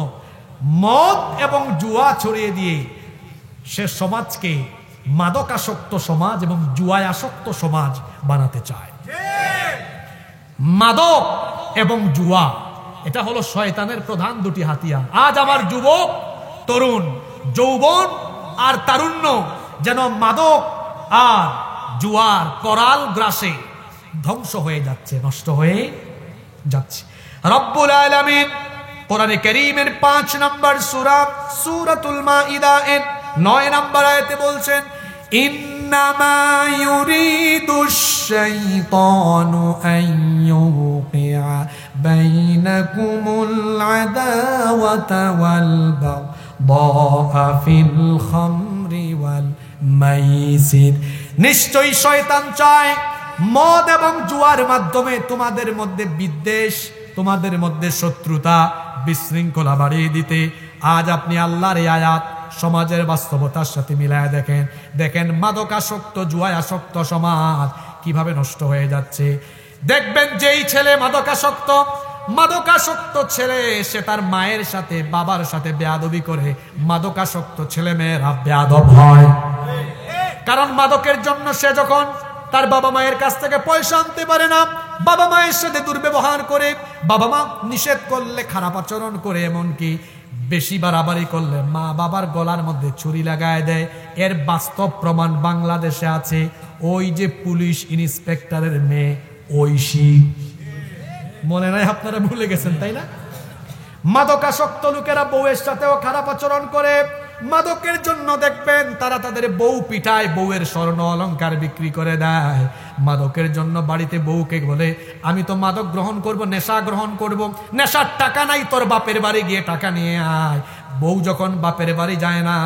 মদ এবং জুয়া ছড়িয়ে দিয়ে সে সমাজকে মাদকাসক্ত সমাজ এবং জুয়ায় আসক্ত সমাজ বানাতে চায়। মাদক এবং জুয়া এটা হলো শয়তানের প্রধান দুটি হাতিয়ার। আজ আমার যুবক, তরুণ, যৌবন আর তারুণ্য যেন মাদক আর জুয়ার করাল গ্রাসে ধ্বংস হয়ে যাচ্ছে, নষ্ট হয়ে যাচ্ছে। রব্বুল আলামিন কোরআনে কারীমের 5 নম্বর সূরা সূরাতুল মাইদা এর 9 নম্বর আয়াতে বলছেন, ইন্নামা ইউরিদুশ শাইতানু আন ইউকিআ বাইনাকুমুল আদাওয়াতা ওয়াল বাগদা ফিল খামরি ওয়াল মাইসির। নিশ্চয়ই শয়তান চায় মদ এবং জুয়ার মাধ্যমে তোমাদের মধ্যে বিদ্বেষ, তোমাদের মধ্যে শত্রুতা, বিশৃঙ্খলা বাড়িয়ে দিতে। আজ আপনি আল্লাহর এই আয়াত সমাজের বাস্তবতার সাথে মিলায় দেখেন মাদকাসক্ত, জুয়ায়াসক্ত সমাজ কিভাবে নষ্ট হয়ে যাচ্ছে। দেখবেন যেই ছেলে মাদকাসক্ত ছেলে, সে তার মায়ের সাথে, বাবার সাথে বেয়াদবি করে। মাদকাসক্ত ছেলে মেয়েরা বেয়াদব হয়, কারণ মাদকের জন্য সে যখন তার বাবা মায়ের কাছ থেকে পয়সা আনতে পারে না, বাবা মায়ের সাথে দুর্ব্যবহার করে, বাবা মা নিষেধ করলে খারাপ আচরণ করে, এমনকি বেশি বাড়াবাড়ি করলে মা বাবার গলার মধ্যে ছুরি লাগায় দেয়। এর বাস্তব প্রমাণ বাংলাদেশে আছে। ওই যে পুলিশ ইন্সপেক্টরের মেয়ে ঐশী, মনে নাই? আপনারা ভুলে গেছেন তাই না? মাদকাসক্ত লোকেরা বউয়ের সাথেও খারাপ আচরণ করে। মাদকের জন্য দেখবেন তারা তাদের বউ পিটায়, বউয়ের স্বর্ণ অলংকার বিক্রি করে দেয়। মাদকের জন্য বাড়িতে বউকে বলে, আমি তো মাদক গ্রহণ করব, নেশা গ্রহণ করব, নেশার টাকা নাই, তোর বাপের বাড়ি গিয়ে টাকা নিয়ে আয়। বউ যখন বাপের বাড়ি যায় না,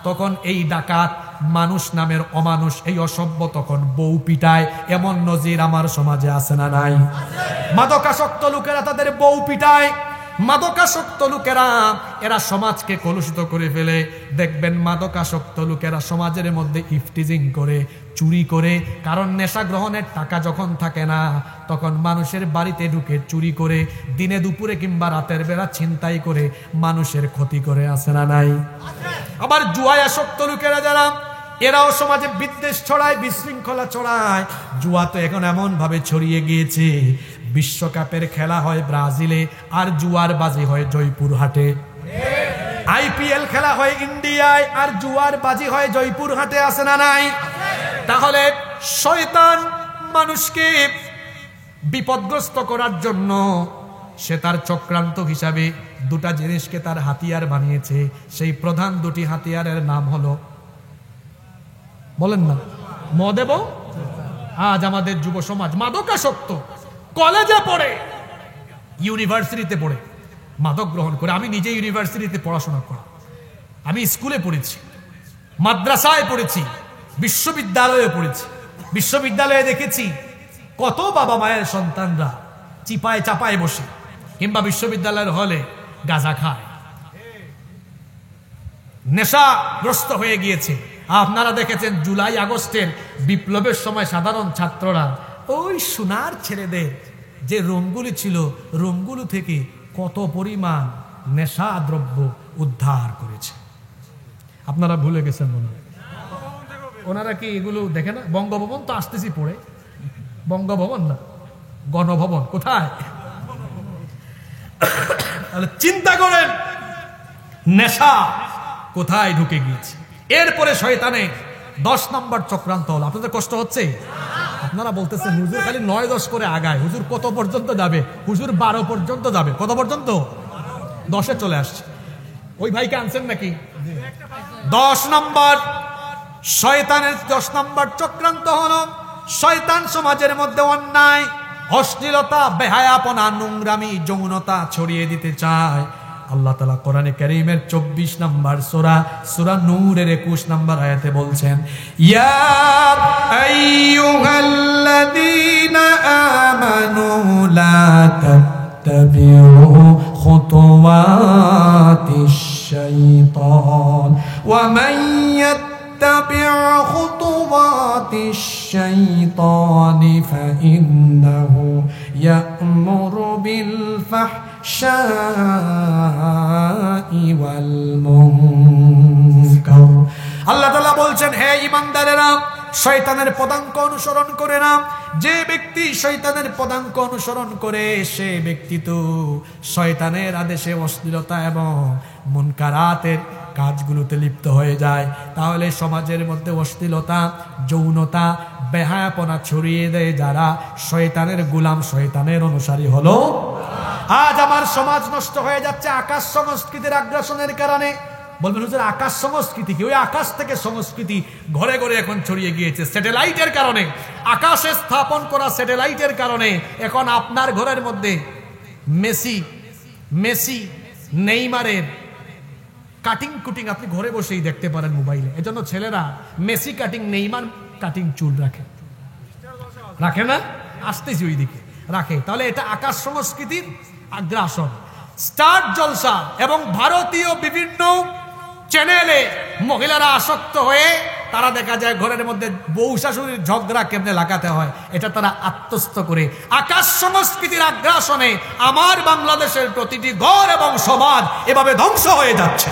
তখন এই ডাকাত মানুষ নামের অমানুষ, এই অসভ্য তখন বউ পিটায়। এমন নজির আমার সমাজে আছে না নাই? মাদকাসক্ত লোকেরা তাদের বউ পিটায়। মাদকাসক্ত লোকেরা এরা সমাজকে কলুষিত করে ফেলে। দেখবেন মাদকাসক্ত লোকেরা সমাজের মধ্যে ইফটিজিং করে, চুরি করে। কারণ নেশা গ্রহণের টাকা যখন থাকে না, তখন মানুষের বাড়িতে ঢুকে চুরি করে, দিনে দুপুরে কিংবা রাতের বেলা ছিনতাই করে মানুষের ক্ষতি করে, আছে না নাই? আবার জুয়ায় আসক্ত লোকেরা যারা, এরাও সমাজে বিদ্বেষ ছড়ায়, বিশৃঙ্খলা ছড়ায়। জুয়া তো এখন এমন ভাবে ছড়িয়ে গিয়েছে, বিশ্বকাপের খেলা হয় ব্রাজিলে আর জুয়ার বাজি হয় জয়পুরহাটে। আইপিএল খেলা হয় ইন্ডিয়ায় আর জুয়ার বাজি হয় জয়পুরহাটে, আছে না নাই? তাহলে শয়তান মানুষকে বিপদগ্রস্ত করার জন্য সে তার চক্রান্ত হিসাবে দুটা জিনিসকে তার হাতিয়ার বানিয়েছে। সেই প্রধান দুটি হাতিয়ারের নাম হলো, বলেন না, মদ এবং। আজ আমাদের যুব সমাজ মাদকাসক্ত, কলেজে পড়ে, ইউনিভার্সিটিতে পড়ে মাদক গ্রহণ করে। আমি নিজে ইউনিভার্সিটিতে পড়াশোনা করা, আমি স্কুলে পড়েছি, মাদ্রাসায় পড়েছি, বিশ্ববিদ্যালয়ে পড়েছি। বিশ্ববিদ্যালয়ে দেখেছি কত বাবা মায়ের সন্তানরা চিপায় চাপায় বসে কিংবা বিশ্ববিদ্যালয়ের হলে গাঁজা খায়, নেশাগ্রস্ত হয়ে গিয়েছে। আপনারা দেখেছেন জুলাই আগস্টের বিপ্লবের সময় সাধারণ ছাত্ররা ওই সোনার ছেলেদের যে রুমগুলি ছিল, রুমগুলো থেকে কত পরিমাণ নেশা দ্রব্য উদ্ধার করেছে। আপনারা ভুলে গেছেন মনে হয়। ওনারা কি এগুলো দেখে না? বঙ্গভবন তো আসতেছি পড়ে, বঙ্গভবন না, গণভবন কোথায়? তাহলে চিন্তা করেন নেশা কোথায় ঢুকে গিয়েছে। এরপরে শয়তানের 10 নম্বর চক্রান্ত হলো। আপনাদের কষ্ট হচ্ছে? আপনারা বলতেছেন হুজুর খালি 9-10 করে আগায়, হুজুর কত পর্যন্ত যাবে? হুজুর 12 পর্যন্ত যাবে। কত পর্যন্ত? 10-এ চলে আসছে। ওই ভাইকে আনছেন নাকি? 10 নম্বর শয়তানের 10 নম্বর চক্রান্ত হলো শয়তান সমাজের মধ্যে অন্যায়, অশ্লীলতা, বেহায়াপনা, নোংরামি, যৌনতা ছড়িয়ে দিতে চায়। আল্লাহ তাআলা কোরআনে কারীমের 24 নম্বর সূরা নূরের 21 নম্বর আয়াতে বলছেন, ইয়া আইয়ুহাল্লাযীনা আমানু লা তাত্তাবিউ খুতুওয়াতিশ শাইতান ওয়া মান يتبع خطوات الشيطان فإنه يأمر بالفحشاء والمنكر। আল্লাহ তাআলা বলছেন, হে ঈমানদারেরা, শয়তানের পদাঙ্ক অনুসরণ করে না। যে ব্যক্তি শয়তানের পদাঙ্ক অনুসরণ করে সে ব্যক্তি তো শয়তানের আদেশে অশ্লীলতা এবং মুনকারাতের কাজগুলোতে লিপ্ত হয়ে যায়। তাহলে সমাজের মধ্যে অশ্লীলতা, যৌনতা, বেহায়াপনা ছড়িয়ে দেয় যারা, শয়তানের গোলাম, শয়তানের অনুসারী হলো। আজ আমার সমাজ নষ্ট হয়ে যাচ্ছে আকাশ সংস্কৃতির আগ্রাসনের কারণে। বলবেন হুজুর আকাশ সংস্কৃতি কি? ওই আকাশ থেকে সংস্কৃতি ঘরে ঘরে এখন ছড়িয়ে গিয়েছে স্যাটেলাইটের কারণে। আকাশে স্থাপন করা স্যাটেলাইটের কারণে এখন আপনার ঘরের মধ্যে মেসি নেইমারের কাটিং কুটিং আপনি ঘরে বসেই দেখতে পারেন মোবাইলে। এজন্য ছেলেরা মেসি কাটিং, নেইমার কাটিং চুল রাখে না, আসতেছি ওই দিকে রাখে। তাহলে এটা আকাশ সংস্কৃতির আগ্রাসন। স্টার জলসা এবং ভারতীয় বিভিন্ন চ্যানেলে মহিলারা আসক্ত হয়ে তারা দেখা যায় ঘরের মধ্যে বউ শাশুড়ির ঝগড়া কেমনে লাগাতে হয় এটা তারা আত্মস্থ করে। আকাশ সংস্কৃতির আগ্রাসনে আমার বাংলাদেশের প্রতিটি ঘর এবং সমাজ এভাবে ধ্বংস হয়ে যাচ্ছে।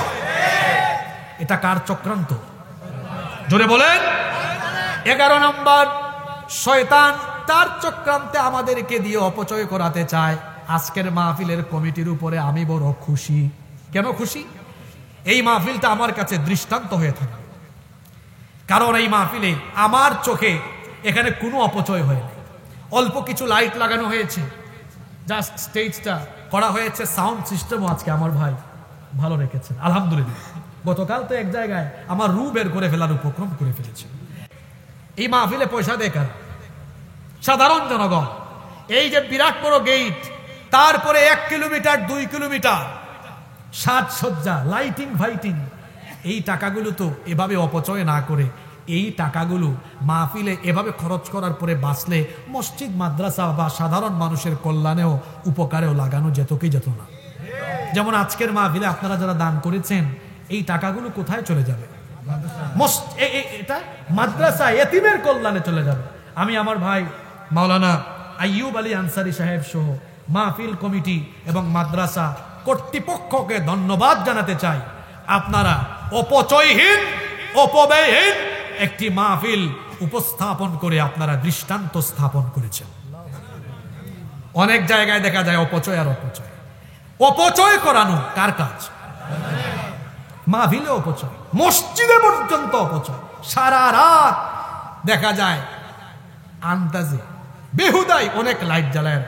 এটা কার চক্রান্ত? জোরে বলেন। 11 নম্বর শয়তান তার চক্রান্তে আমাদেরকে দিয়ে অপচয় করাতে চায়। আজকের মাহফিলের কমিটির উপরে আমি বড় খুশি। কেন খুশি? এই মাহফিলটা আমার কাছে দৃষ্টান্ত হয়ে থাকে। কারণ এই মাহফিলে আমার চোখে এখানে কোনো অপচয় হয় না। অল্প কিছু লাইট লাগানো হয়েছে, জাস্ট স্টেজটা করা হয়েছে, সাউন্ড সিস্টেমও আজকে আমার ভাই ভালো রেখেছেন আলহামদুলিল্লাহ। গতকাল তো এক জায়গায় আমার রু বের করে ফেলার উপক্রম করে ফেলেছে। এই মাহফিলে পয়সা দেয় কারা? সাধারণ জনগণ। এই যে বিরাট বড় গেট, তারপরে 1 কিলোমিটার 2 কিলোমিটার সাজসজ্জা, লাইটিং ফাইটিং, এই টাকাগুলো তো এভাবে অপচয় না করে এই টাকাগুলো মাহফিলে এভাবে খরচ করার পরে বাঁচলে মসজিদ, মাদ্রাসা বা সাধারণ মানুষের কল্যাণেও উপকারেও লাগানো যেত কি যেত না? যেমন আজকের মাহফিলে আপনারা যারা দান করেছেন এই টাকাগুলো কোথায় চলে যাবে? এটা মাদ্রাসা, এতিমের কল্যাণে চলে যাবে। আমি আমার ভাই মাওলানা আইয়ুব আলী আনসারী সাহেব সহ মাহফিল কমিটি এবং মাদ্রাসা কর্তৃপক্ষকে ধন্যবাদ জানাতে চাই। আপনারা অপচয়হীন, অপব্যয়হীন একটি মাহফিল উপস্থাপন করে আপনারা দৃষ্টান্ত স্থাপন করেছেন। অনেক জায়গায় দেখা যায় অপচয় আর অপচয়। অপচয় করানো কার কাজ? মাহফিলে অপচয়, মসজিদে পর্যন্ত অপচয়। সারা রাত দেখা যায় আন্দাজে বেহুদাই অনেক লাইট জ্বালায়।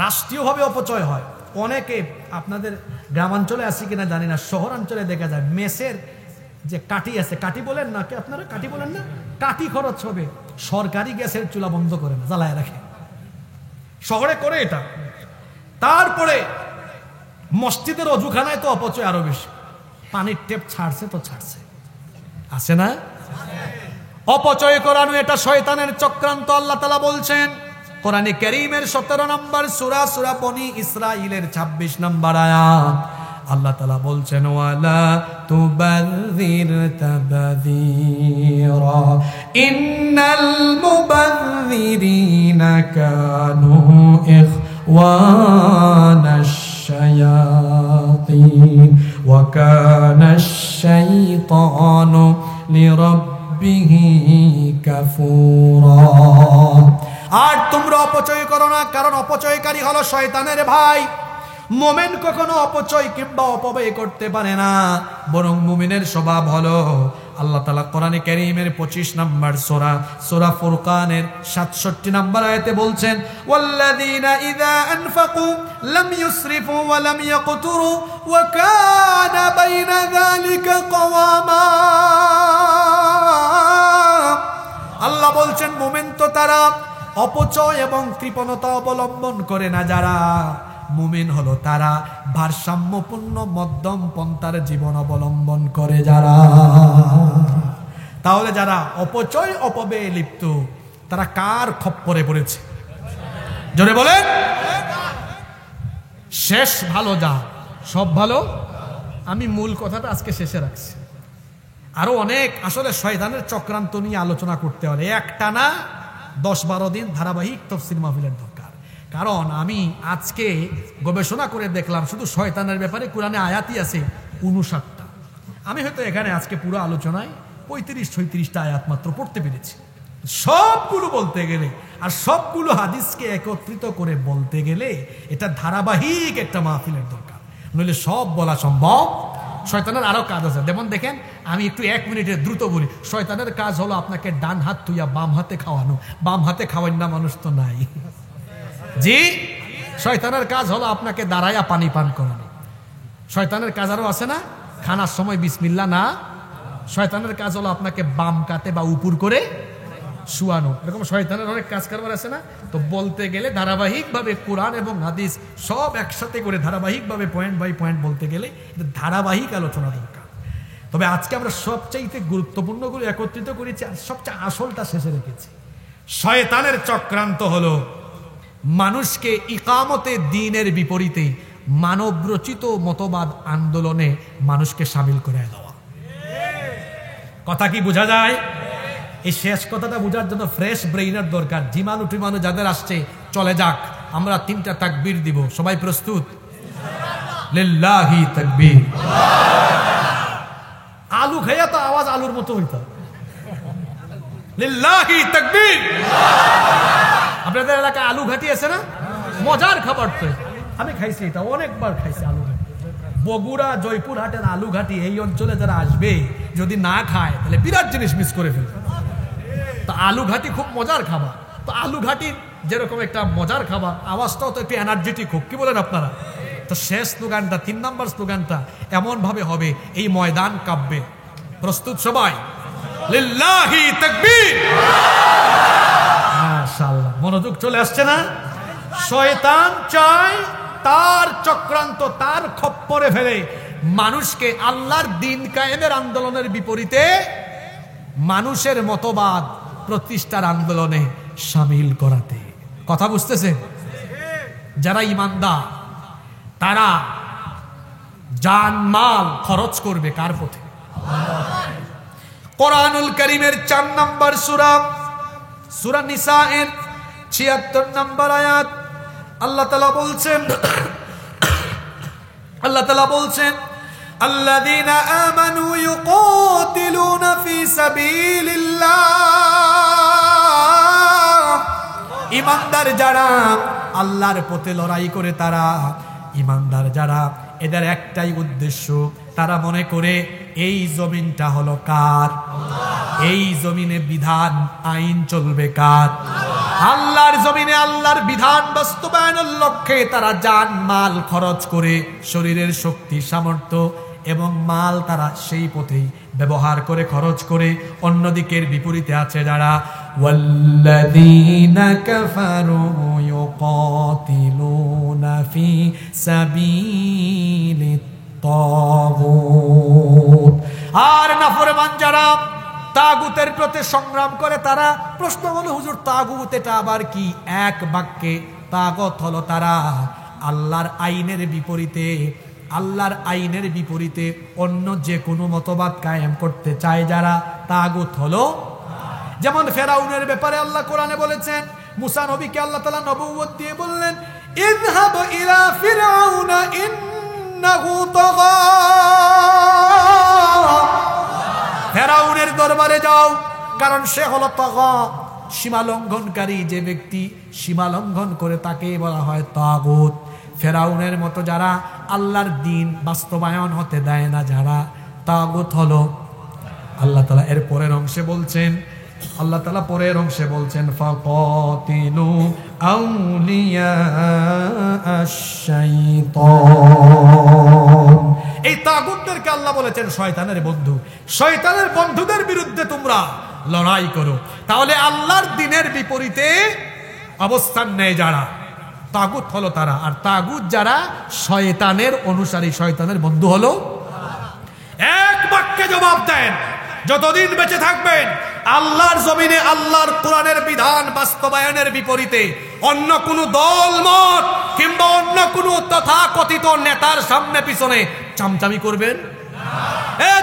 রাষ্ট্রীয়ভাবে অপচয় হয়। অনেকে আপনাদের গ্রামাঞ্চলে আছে কিনা জানি না, শহরাঞ্চলে দেখা যায় মেসের যে কাঠি আছে, কাঠি বলেন না কি আপনারা? কাঠি বলেন না? কাঠি খরচ হবে, সরকারি গ্যাসের চুলা বন্ধ করে না, জ্বালায় রাখে। শহরে করে এটা। তারপরে মসজিদের অজুখানায় তো অপচয় আরো বেশি। পানির টেপ ছাড়ছে তো ছাড়ছে, আছে না? অপচয় করানো এটা শয়তানের চক্রান্ত। আল্লাহ তাআলা বলছেন কোরআনে কারীমের 17 নম্বর সূরা, সূরা বনী ইসরাঈলের 26 নম্বর আয়াত, আল্লাহ তাআলা বলছেন ওয়ালা তুবাযযির তাবযীরা ইন্নাল মুবাযযিরিনা কানু ইখওয়ানাশ শায়াতিন ওয়া কানাশ শাইতানু লিরাব্বিহি কাফুরা। আর তোমরা অপচয় করো না, কারণ অপচয়কারী হলো শয়তানের ভাই। মুমিন কখনো অপচয় কিংবা অপব্যয় করতে পারে না, বরং মুমিনের স্বভাব হলো, আল্লাহ তাআলা কোরআনে কারীমের 25 নম্বর সূরা, সূরা ফুরকানের 67 নম্বর আয়াতে বলছেন ওয়াল্লাযীনা ইযা আনফাকু লাম ইউসরিফু ওয়া লাম ইয়াকতুরু ওয়া কানা বাইনা যালিকা কওয়ামা। আল্লাহ বলছেন মুমিন তো তারা অপচয় এবং কৃপণতা অবলম্বন করে না, যারা মুমিন হলো তারা ভারসাম্যপূর্ণ মধ্যম পন্থার জীবন অবলম্বন করে যারা। তাহলে যারা অপচয় অপব্যয়ে লিপ্ত তারা কার খপ্পরে পড়েছে? জোরে বলেন। শেষ ভালো যা সব ভালো। আমি মূল কথাটা আজকে শেষে রাখছি, আরো অনেক আসলে শয়তানের চক্রান্ত নিয়ে আলোচনা করতে হলে একটানা 10-12 দিন ধারাবাহিক তাফসীর মাহফিলের দরকার। কারণ আমি আজকে গবেষণা করে দেখলাম শুধু শয়তানের ব্যাপারে কোরআনে আয়াতই আছে 59টা। আমি হয়তো এখানে আজকে পুরো আলোচনায় 35-36টা আয়াত মাত্র পড়তে পেরেছি। সবগুলো বলতে গেলে আর সবগুলো হাদিসকে একত্রিত করে বলতে গেলে এটা ধারাবাহিক একটা মাহফিলের দরকার, নইলে সব বলা সম্ভব। শয়তানের আরো কাজ আছে, যেমন দেখেন আমি একটু 1 মিনিটে দ্রুত বলি। শয়তানের কাজ হলো আপনাকে ডান হাত তুইয়া বাম হাতে খাওয়ানো। বাম হাতে খাওয়ান না মানুষ তো নাই জি। শয়তানের কাজ হলো আপনাকে দাঁড়াইয়া পানি পান করানো। শয়তানের কাজ আরো আছে না, খানার সময় বিসমিল্লাহ না। শয়তানের কাজ হলো আপনাকে বাম কাতে বা উপর করে শুয়ানো। এরকম শয়তানের অনেক কাজ কারবার আছে না। তো বলতে গেলে ধারাবাহিকভাবে কোরআন এবং হাদিস সব একসাথে করে ধারাবাহিকভাবে পয়েন্ট বাই পয়েন্ট বলতে গেলে ধারাবাহিক আলোচনা দরকার। তবে আজকে আমরা সবচাইতে গুরুত্বপূর্ণগুলো একত্রিত করেছি আর সবচেয়ে আসলটা শেষে রেখেছি। শয়তানের চক্রান্ত হলো মানুষকে ইকামতে দ্বীনের বিপরীতে মানবরচিত মতবাদ আন্দোলনে মানুষকে শামিল করে দেওয়া। কথা কি বোঝা যায়? এই শেষ কথাটা বোঝার জন্য ফ্রেশ ব্রেইনের দরকার। জিমানু টিমানু যাদের আসছে চলে যাক, আমরা 3টা তাকবীর দিব। সবাই প্রস্তুত? লিল্লাহি তাকবীর। আলু খাইয়া তো আওয়াজ আলুর মতো হইতো। লিল্লাহি তাকবীর। আপনাদের এলাকায় আলু ঘাটি আছে না? মজার খাবার তো, আমি খাইছি, এটা অনেকবার খাইছি আলু ঘাটি। বগুড়া জয়পুরহাটের আলু ঘাটি এই অঞ্চলে যারা আসবে যদি না খায় তাহলে বিরাট জিনিস মিস করে ফেলবে। তো আলু ঘাটি খুব মজার খাবার। তো আলু ঘাটি যেরকম একটা মজার খাবার, আওয়াজটাও তো একটু এনার্জেটিক হোক, কি বলেন আপনারা? তো শেষ স্লোগানটা 3 নম্বর স্লোগানটা এমন ভাবে হবে এই ময়দান কাঁপবে। প্রস্তুত সবাই? লিল্লাহি তাকবীর। মাশাআল্লাহ, মনোযোগ চলে আসছে না? শয়তান চায় তার চক্রান্ত, তার খপ্পরে ফেলে মানুষকে আল্লাহর দ্বীন কায়েমের আন্দোলনের বিপরীতে মানুষের মতবাদ প্রতিষ্ঠার আন্দোলনে শামিল করাতে। কথা বুঝতেছে? যারা ঈমানদার তারা জানমাল খরচ করবে কার পথে? কোরআনুল কারীমের 4 নম্বর সূরা, সূরা নিসাএর 76 নম্বর আয়াত, আল্লাহ তাআলা বলছেন আল্লাযীনা আমানু ইউকাতিলুনা ফি সাবিলিল্লাহ। ঈমানদার যারা আল্লাহর পথে লড়াই করে, তারা ঈমানদার যারা, এদের একটাই উদ্দেশ্য, তারা মনে করে এই জমিনটা হলো কার? এই জমিনে বিধান আইন চলবে কার? আল্লাহর জমিনে আল্লাহর বিধান বাস্তবায়নের লক্ষ্যে তারা জান মাল খরচ করে, শরীরের শক্তি সামর্থ্য এবং মাল তারা সেই পথেই ব্যবহার করে, খরচ করে। অন্যদিকের বিপরীতে আছে যারা ওয়াল্লাযীনা কাফারু ইউকাতিলুনা ফি সাবিলিত তাগুত। আর নাফরমান যারা তাগুতের প্রতি সংগ্রাম করে তারা প্রশ্ন হলো, হুজুর তাগুত এটা আবার কি? এক বাক্যে তাগুত হলো তারা আল্লাহর আইনের বিপরীতে, আল্লাহর আইনের বিপরীতে অন্য যে কোনো মতবাদ কায়েম করতে চায় যারা, তাগুত হলো। যেমন ফেরাউনের ব্যাপারে আল্লাহ কোরআনে বলেছেন, মুসা নবীকে আল্লাহ তাআলা নবুয়ত দিয়ে বললেন, ইযহাব ইলা ফিরআউনা ইন্নাহু তাগা, ফেরাউনের দরবারে যাও, কারণ সে হলো তাগা, সীমা লঙ্ঘনকারী। যে ব্যক্তি সীমা লঙ্ঘন করে তাকে বলা হয় তাগুত। ফেরাউনের মতো যারা আল্লাহর দ্বীন বাস্তবায়ন হতে দেয় না যারা, তাগুত হলো। আল্লাহ তাআলা এর পরের অংশে বলছেন, আল্লাহ তাআলা পরের অংশে বলছেন, ফাকাতিলু আউলিয়া আশ-শাইতান। এই তাগুতদেরকে আল্লাহ বলেছেন শয়তানের বন্ধু। শয়তানের বন্ধুদের বিরুদ্ধে তোমরা লড়াই করো। তাহলে আল্লাহর দ্বীনের বিপরীতে অবস্থান নেয় যারা, তাগুত হলো তারা। আর তাগুত যারা শয়তানের অনুসারী, শয়তানের বন্ধু হলো। এক বাক্যে জবাব দেন, যতদিন বেঁচে থাকবেন আল্লাহর জমিনে আল্লাহর কোরআনের বিধান বাস্তবায়নের বিপরীতে অন্য কোন দল মত কিংবা অন্য কোন তথাকথিত নেতার সামনে পিছনে চামচামি করবেন না।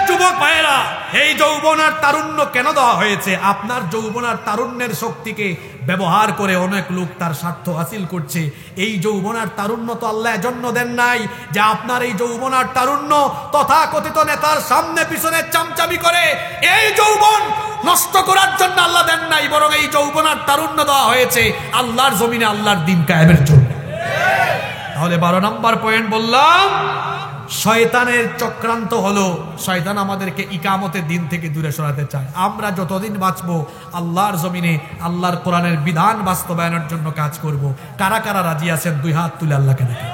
যুবক ভাইয়েরা, এই যৌবন আর তারুণ্য কেন দেওয়া হয়েছে? আপনার যৌবন আর তারুণ্যের শক্তিকে ব্যবহার করে অনেক লোক তার স্বার্থ হাসিল করছে। এই যৌবন আর তারুণ্য তো আল্লাহ এজন্য দেন নাই যে আপনার এই যৌবন আর তারুণ্য তথাকথিত নেতার সামনে পিছনে চামচামি করে এই যৌবন নষ্ট করার জন্য আল্লাহ দেন নাই, বরং এই যৌবন আর তারুণ্য দেওয়া হয়েছে আল্লাহর জমিনে আল্লাহর দ্বীন কায়েমের জন্য। তাহলে 12 নম্বর পয়েন্ট বললাম, শয়তানের চক্রান্ত হলো, শয়তান আমাদেরকে ইকামতের দিন থেকে দূরে সরাতে চায়। আমরা যতদিন বাঁচবো আল্লাহর জমিনে আল্লাহর কোরআনের বিধান বাস্তবায়নের জন্য কাজ করব। কারা কারা রাজি আছেন? 2 হাত তুলে আল্লাহকে দেখেন।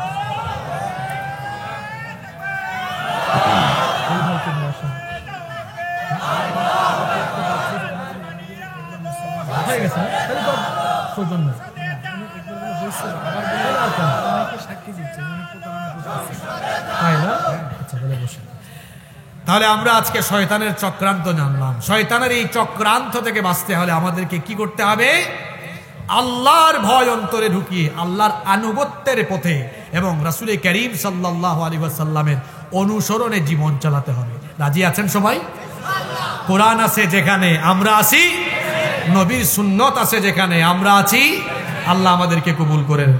তাহলে আমরা আজকে শয়তানের চক্রান্ত জানলাম। শয়তানের এই চক্রান্ত থেকে বাঁচতে হলে আমাদেরকে কি করতে হবে? আল্লাহর ভয় অন্তরে ঢুকিয়ে আল্লাহর আনুগত্যের পথে এবং রাসূল করিম সাল্লাল্লাহু আলাইহি ওয়াসাল্লামের অনুসরণে জীবন চালাতে হবে। রাজি আছেন সবাই? কোরআন আছে যেখানে আমরা আছি, নবীর সুন্নত আছে যেখানে আমরা আছি। আল্লাহ আমাদেরকে কবুল করেন।